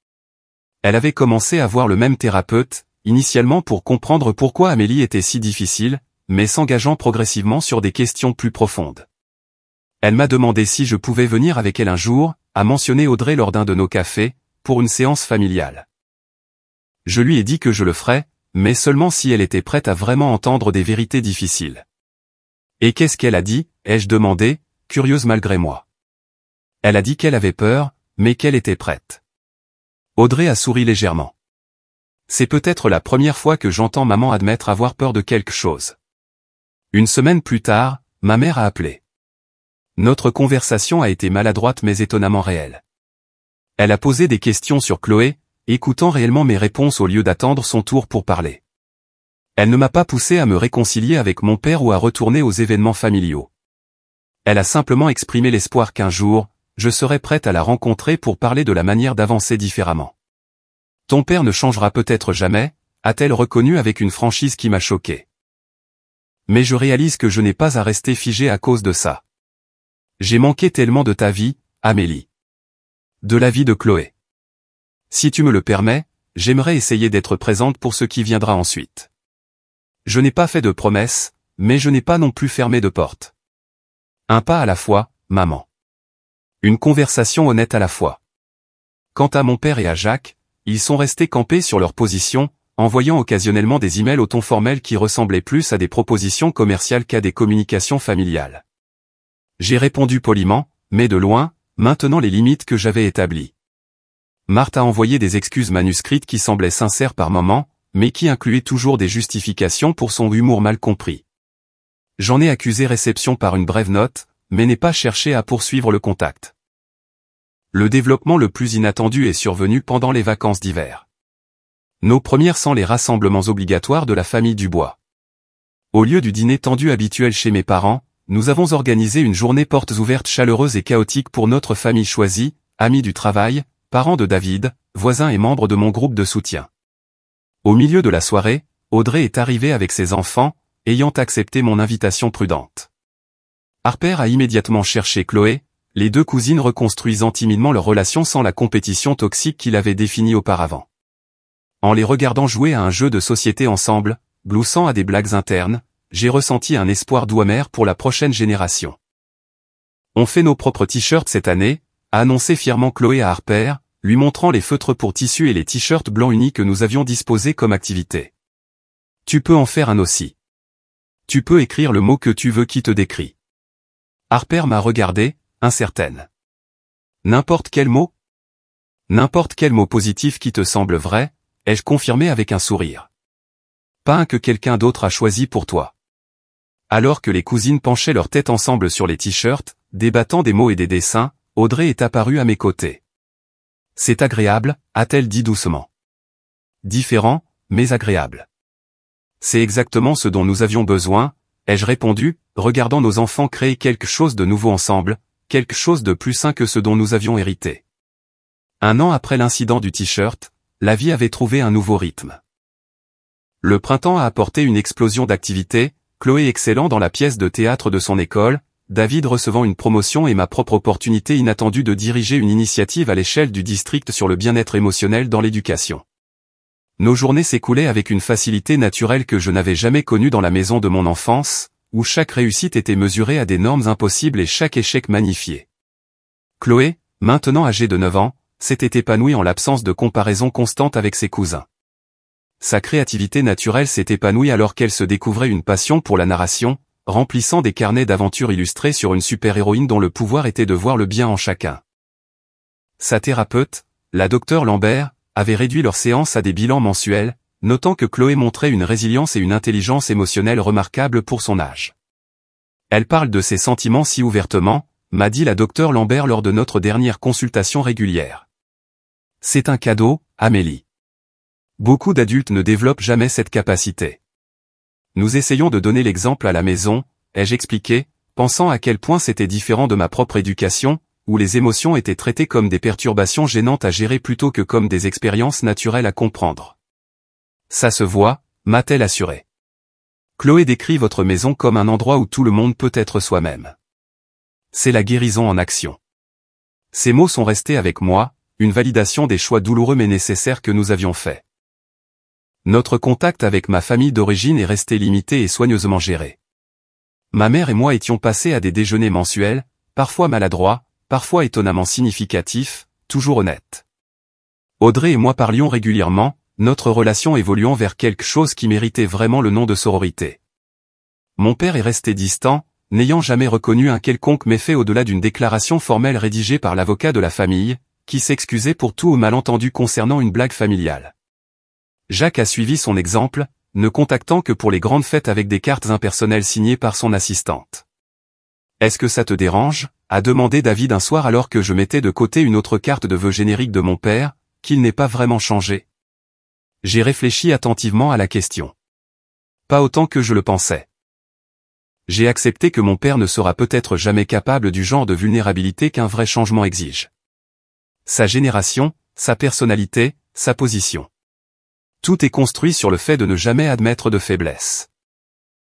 Elle avait commencé à voir le même thérapeute, initialement pour comprendre pourquoi Amélie était si difficile, mais s'engageant progressivement sur des questions plus profondes. Elle m'a demandé si je pouvais venir avec elle un jour, a mentionné Audrey lors d'un de nos cafés, pour une séance familiale. Je lui ai dit que je le ferais, mais seulement si elle était prête à vraiment entendre des vérités difficiles. Et qu'est-ce qu'elle a dit, ai-je demandé, curieuse malgré moi. Elle a dit qu'elle avait peur, mais qu'elle était prête. Audrey a souri légèrement. C'est peut-être la première fois que j'entends maman admettre avoir peur de quelque chose. Une semaine plus tard, ma mère a appelé. Notre conversation a été maladroite mais étonnamment réelle. Elle a posé des questions sur Chloé, écoutant réellement mes réponses au lieu d'attendre son tour pour parler. Elle ne m'a pas poussé à me réconcilier avec mon père ou à retourner aux événements familiaux. Elle a simplement exprimé l'espoir qu'un jour, je serai prête à la rencontrer pour parler de la manière d'avancer différemment. Ton père ne changera peut-être jamais, a-t-elle reconnu avec une franchise qui m'a choqué. Mais je réalise que je n'ai pas à rester figé à cause de ça. J'ai manqué tellement de ta vie, Amélie. De la vie de Chloé. Si tu me le permets, j'aimerais essayer d'être présente pour ce qui viendra ensuite. Je n'ai pas fait de promesses, mais je n'ai pas non plus fermé de porte. Un pas à la fois, maman. Une conversation honnête à la fois. Quant à mon père et à Jacques, ils sont restés campés sur leur position, envoyant occasionnellement des emails au ton formel qui ressemblaient plus à des propositions commerciales qu'à des communications familiales. J'ai répondu poliment, mais de loin, maintenant les limites que j'avais établies. Marthe a envoyé des excuses manuscrites qui semblaient sincères par moments, mais qui incluaient toujours des justifications pour son humour mal compris. J'en ai accusé réception par une brève note, mais n'ai pas cherché à poursuivre le contact. Le développement le plus inattendu est survenu pendant les vacances d'hiver. Nos premières sans les rassemblements obligatoires de la famille Dubois. Au lieu du dîner tendu habituel chez mes parents, nous avons organisé une journée portes ouvertes chaleureuse et chaotique pour notre famille choisie, amis du travail, parents de David, voisins et membres de mon groupe de soutien. Au milieu de la soirée, Audrey est arrivée avec ses enfants, ayant accepté mon invitation prudente. Harper a immédiatement cherché Chloé, les deux cousines reconstruisant timidement leur relation sans la compétition toxique qu'il avait définie auparavant. En les regardant jouer à un jeu de société ensemble, gloussant à des blagues internes, j'ai ressenti un espoir doux amer pour la prochaine génération. On fait nos propres t-shirts cette année, a annoncé fièrement Chloé à Harper, lui montrant les feutres pour tissu et les t-shirts blancs unis que nous avions disposés comme activité. Tu peux en faire un aussi. Tu peux écrire le mot que tu veux qui te décrit. Harper m'a regardé, incertaine. N'importe quel mot? N'importe quel mot positif qui te semble vrai, ai-je confirmé avec un sourire. Pas un que quelqu'un d'autre a choisi pour toi. Alors que les cousines penchaient leur tête ensemble sur les t-shirts, débattant des mots et des dessins, Audrey est apparue à mes côtés. C'est agréable, a-t-elle dit doucement. Différent, mais agréable. C'est exactement ce dont nous avions besoin, ai-je répondu, regardant nos enfants créer quelque chose de nouveau ensemble, quelque chose de plus sain que ce dont nous avions hérité. 1 an après l'incident du t-shirt, la vie avait trouvé un nouveau rythme. Le printemps a apporté une explosion d'activités, Chloé excellant dans la pièce de théâtre de son école, David recevant une promotion et ma propre opportunité inattendue de diriger une initiative à l'échelle du district sur le bien-être émotionnel dans l'éducation. Nos journées s'écoulaient avec une facilité naturelle que je n'avais jamais connue dans la maison de mon enfance, où chaque réussite était mesurée à des normes impossibles et chaque échec magnifié. Chloé, maintenant âgée de 9 ans, s'était épanouie en l'absence de comparaison constante avec ses cousins. Sa créativité naturelle s'est épanouie alors qu'elle se découvrait une passion pour la narration, remplissant des carnets d'aventures illustrés sur une super-héroïne dont le pouvoir était de voir le bien en chacun. Sa thérapeute, la docteure Lambert, avait réduit leurs séances à des bilans mensuels, notant que Chloé montrait une résilience et une intelligence émotionnelle remarquables pour son âge. Elle parle de ses sentiments si ouvertement, m'a dit la docteure Lambert lors de notre dernière consultation régulière. C'est un cadeau, Amélie. Beaucoup d'adultes ne développent jamais cette capacité. Nous essayons de donner l'exemple à la maison, ai-je expliqué, pensant à quel point c'était différent de ma propre éducation, où les émotions étaient traitées comme des perturbations gênantes à gérer plutôt que comme des expériences naturelles à comprendre. Ça se voit, m'a-t-elle assuré. Chloé décrit votre maison comme un endroit où tout le monde peut être soi-même. C'est la guérison en action. Ces mots sont restés avec moi, une validation des choix douloureux mais nécessaires que nous avions faits. Notre contact avec ma famille d'origine est resté limité et soigneusement géré. Ma mère et moi étions passés à des déjeuners mensuels, parfois maladroits, parfois étonnamment significatifs, toujours honnêtes. Audrey et moi parlions régulièrement, notre relation évoluant vers quelque chose qui méritait vraiment le nom de sororité. Mon père est resté distant, n'ayant jamais reconnu un quelconque méfait au-delà d'une déclaration formelle rédigée par l'avocat de la famille, qui s'excusait pour tout malentendu concernant une blague familiale. Jacques a suivi son exemple, ne contactant que pour les grandes fêtes avec des cartes impersonnelles signées par son assistante. « Est-ce que ça te dérange ?» a demandé David un soir alors que je mettais de côté une autre carte de vœux générique de mon père, qu'il n'ait pas vraiment changé. J'ai réfléchi attentivement à la question. Pas autant que je le pensais. J'ai accepté que mon père ne sera peut-être jamais capable du genre de vulnérabilité qu'un vrai changement exige. Sa génération, sa personnalité, sa position. Tout est construit sur le fait de ne jamais admettre de faiblesse.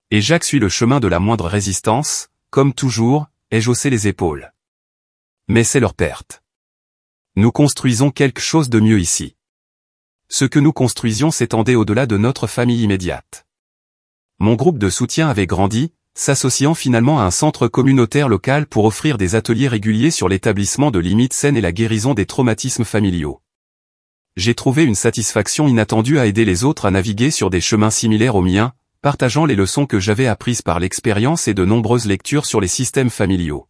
Et Jacques suit le chemin de la moindre résistance, comme toujours, ai-je haussé les épaules. Mais c'est leur perte. Nous construisons quelque chose de mieux ici. Ce que nous construisions s'étendait au-delà de notre famille immédiate. Mon groupe de soutien avait grandi, s'associant finalement à un centre communautaire local pour offrir des ateliers réguliers sur l'établissement de limites saines et la guérison des traumatismes familiaux. J'ai trouvé une satisfaction inattendue à aider les autres à naviguer sur des chemins similaires aux miens, partageant les leçons que j'avais apprises par l'expérience et de nombreuses lectures sur les systèmes familiaux.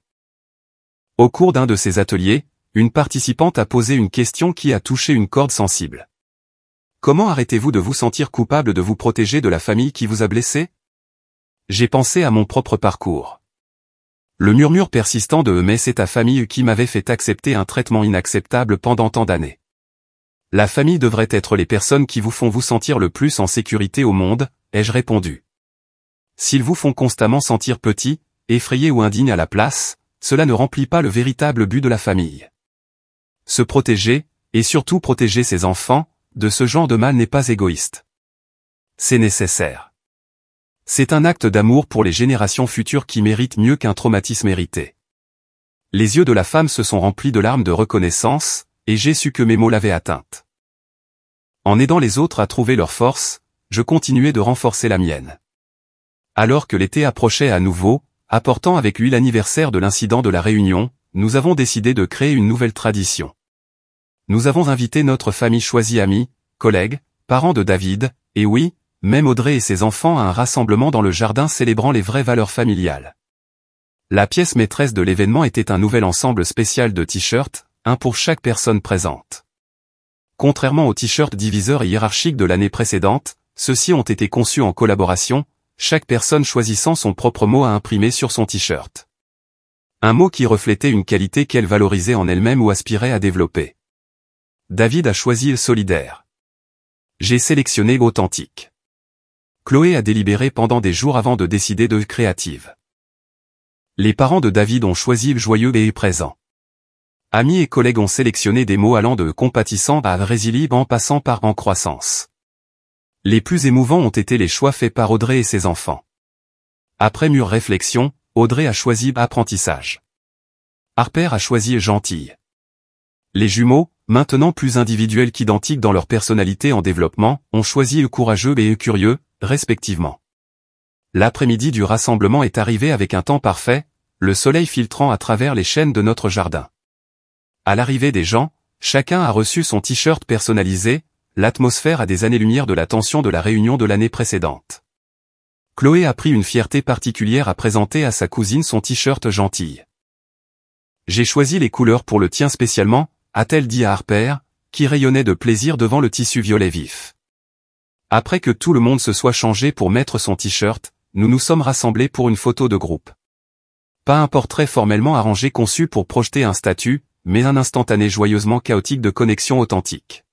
Au cours d'un de ces ateliers, une participante a posé une question qui a touché une corde sensible. Comment arrêtez-vous de vous sentir coupable de vous protéger de la famille qui vous a blessé ? J'ai pensé à mon propre parcours. Le murmure persistant de « mais c'est ta famille qui m'avait fait accepter un traitement inacceptable pendant tant d'années. La famille devrait être les personnes qui vous font vous sentir le plus en sécurité au monde, ai-je répondu. S'ils vous font constamment sentir petit, effrayé ou indigne à la place, cela ne remplit pas le véritable but de la famille. Se protéger, et surtout protéger ses enfants, de ce genre de mal n'est pas égoïste. C'est nécessaire. C'est un acte d'amour pour les générations futures qui méritent mieux qu'un traumatisme hérité. Les yeux de la femme se sont remplis de larmes de reconnaissance, et j'ai su que mes mots l'avaient atteinte. En aidant les autres à trouver leur force, je continuais de renforcer la mienne. Alors que l'été approchait à nouveau, apportant avec lui l'anniversaire de l'incident de la Réunion, nous avons décidé de créer une nouvelle tradition. Nous avons invité notre famille choisie, amis, collègues, parents de David, et oui, même Audrey et ses enfants à un rassemblement dans le jardin célébrant les vraies valeurs familiales. La pièce maîtresse de l'événement était un nouvel ensemble spécial de t-shirts, un pour chaque personne présente. Contrairement aux t-shirts diviseurs et hiérarchiques de l'année précédente, ceux-ci ont été conçus en collaboration, chaque personne choisissant son propre mot à imprimer sur son t-shirt. Un mot qui reflétait une qualité qu'elle valorisait en elle-même ou aspirait à développer. David a choisi le solidaire. J'ai sélectionné l'authentique. Chloé a délibéré pendant des jours avant de décider de créative. Les parents de David ont choisi le joyeux et présent. Amis et collègues ont sélectionné des mots allant de compatissant à résilient en passant par en croissance. Les plus émouvants ont été les choix faits par Audrey et ses enfants. Après mûre réflexion, Audrey a choisi apprentissage. Harper a choisi gentille. Les jumeaux, maintenant plus individuels qu'identiques dans leur personnalité en développement, ont choisi le courageux et le curieux, respectivement. L'après-midi du rassemblement est arrivé avec un temps parfait, le soleil filtrant à travers les chênes de notre jardin. À l'arrivée des gens, chacun a reçu son t-shirt personnalisé, l'atmosphère a des années-lumière de la tension de la réunion de l'année précédente. Chloé a pris une fierté particulière à présenter à sa cousine son t-shirt gentille. J'ai choisi les couleurs pour le tien spécialement, a-t-elle dit à Harper, qui rayonnait de plaisir devant le tissu violet vif. Après que tout le monde se soit changé pour mettre son t-shirt, nous nous sommes rassemblés pour une photo de groupe. Pas un portrait formellement arrangé conçu pour projeter un statut, mais un instantané joyeusement chaotique de connexion authentique.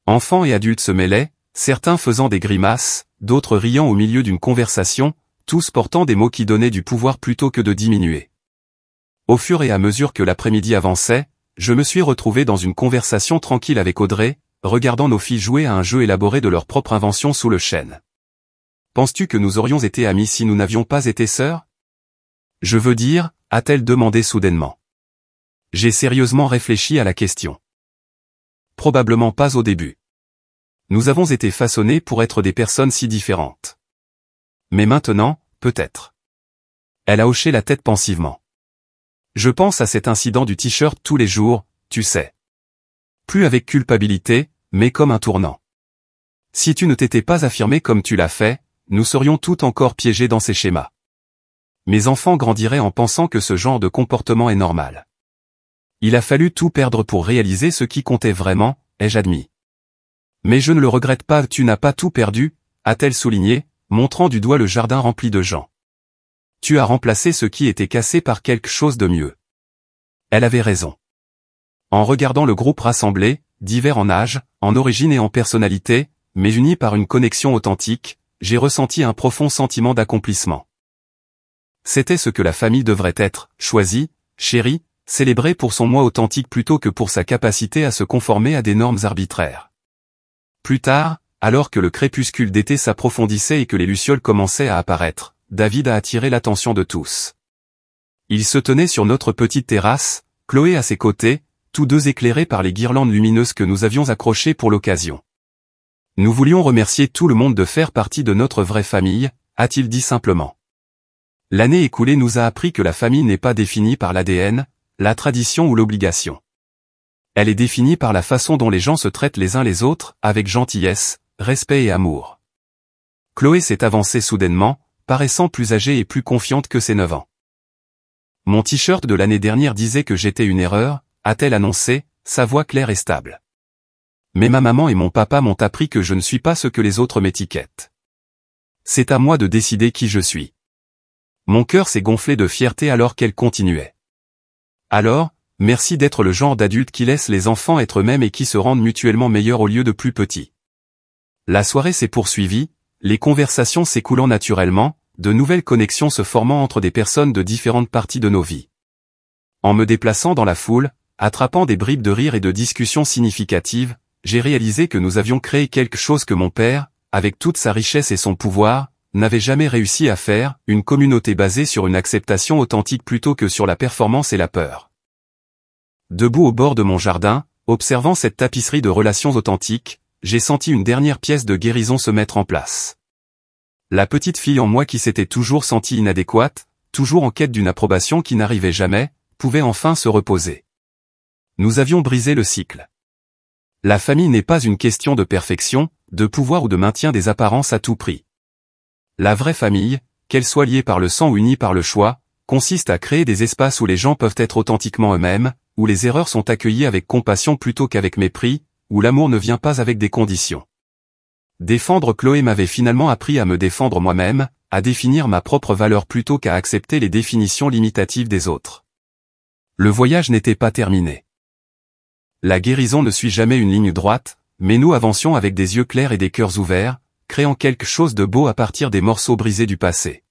Enfants et adultes se mêlaient, certains faisant des grimaces, d'autres riant au milieu d'une conversation, tous portant des mots qui donnaient du pouvoir plutôt que de diminuer. Au fur et à mesure que l'après-midi avançait, je me suis retrouvé dans une conversation tranquille avec Audrey, regardant nos filles jouer à un jeu élaboré de leur propre invention sous le chêne. Penses-tu que nous aurions été amis si nous n'avions pas été sœurs ? Je veux dire, a-t-elle demandé soudainement. J'ai sérieusement réfléchi à la question. Probablement pas au début. Nous avons été façonnés pour être des personnes si différentes. Mais maintenant, peut-être. Elle a hoché la tête pensivement. Je pense à cet incident du t-shirt tous les jours, tu sais. Plus avec culpabilité, mais comme un tournant. Si tu ne t'étais pas affirmé comme tu l'as fait, nous serions tout encore piégés dans ces schémas. Mes enfants grandiraient en pensant que ce genre de comportement est normal. Il a fallu tout perdre pour réaliser ce qui comptait vraiment, ai-je admis. Mais je ne le regrette pas, tu n'as pas tout perdu, a-t-elle souligné, montrant du doigt le jardin rempli de gens. Tu as remplacé ce qui était cassé par quelque chose de mieux. Elle avait raison. En regardant le groupe rassemblé, divers en âge, en origine et en personnalité, mais unis par une connexion authentique, j'ai ressenti un profond sentiment d'accomplissement. C'était ce que la famille devrait être, choisie, chérie, célébrée pour son moi authentique plutôt que pour sa capacité à se conformer à des normes arbitraires. Plus tard, alors que le crépuscule d'été s'approfondissait et que les lucioles commençaient à apparaître, David a attiré l'attention de tous. Il se tenait sur notre petite terrasse, Chloé à ses côtés, tous deux éclairés par les guirlandes lumineuses que nous avions accrochées pour l'occasion. Nous voulions remercier tout le monde de faire partie de notre vraie famille, a-t-il dit simplement. L'année écoulée nous a appris que la famille n'est pas définie par l'ADN, la tradition ou l'obligation. Elle est définie par la façon dont les gens se traitent les uns les autres, avec gentillesse, respect et amour. Chloé s'est avancée soudainement, paraissant plus âgée et plus confiante que ses 9 ans. Mon t-shirt de l'année dernière disait que j'étais une erreur, a-t-elle annoncé, sa voix claire et stable. Mais ma maman et mon papa m'ont appris que je ne suis pas ce que les autres m'étiquettent. C'est à moi de décider qui je suis. Mon cœur s'est gonflé de fierté alors qu'elle continuait. Alors, merci d'être le genre d'adulte qui laisse les enfants être eux-mêmes et qui se rendent mutuellement meilleurs au lieu de plus petits. La soirée s'est poursuivie, les conversations s'écoulant naturellement, de nouvelles connexions se formant entre des personnes de différentes parties de nos vies. En me déplaçant dans la foule, attrapant des bribes de rire et de discussions significatives, j'ai réalisé que nous avions créé quelque chose que mon père, avec toute sa richesse et son pouvoir, n'avait jamais réussi à faire, une communauté basée sur une acceptation authentique plutôt que sur la performance et la peur. Debout au bord de mon jardin, observant cette tapisserie de relations authentiques, j'ai senti une dernière pièce de guérison se mettre en place. La petite fille en moi qui s'était toujours sentie inadéquate, toujours en quête d'une approbation qui n'arrivait jamais, pouvait enfin se reposer. Nous avions brisé le cycle. La famille n'est pas une question de perfection, de pouvoir ou de maintien des apparences à tout prix. La vraie famille, qu'elle soit liée par le sang ou unie par le choix, consiste à créer des espaces où les gens peuvent être authentiquement eux-mêmes, où les erreurs sont accueillies avec compassion plutôt qu'avec mépris, où l'amour ne vient pas avec des conditions. Défendre Chloé m'avait finalement appris à me défendre moi-même, à définir ma propre valeur plutôt qu'à accepter les définitions limitatives des autres. Le voyage n'était pas terminé. La guérison ne suit jamais une ligne droite, mais nous avancions avec des yeux clairs et des cœurs ouverts, créant quelque chose de beau à partir des morceaux brisés du passé.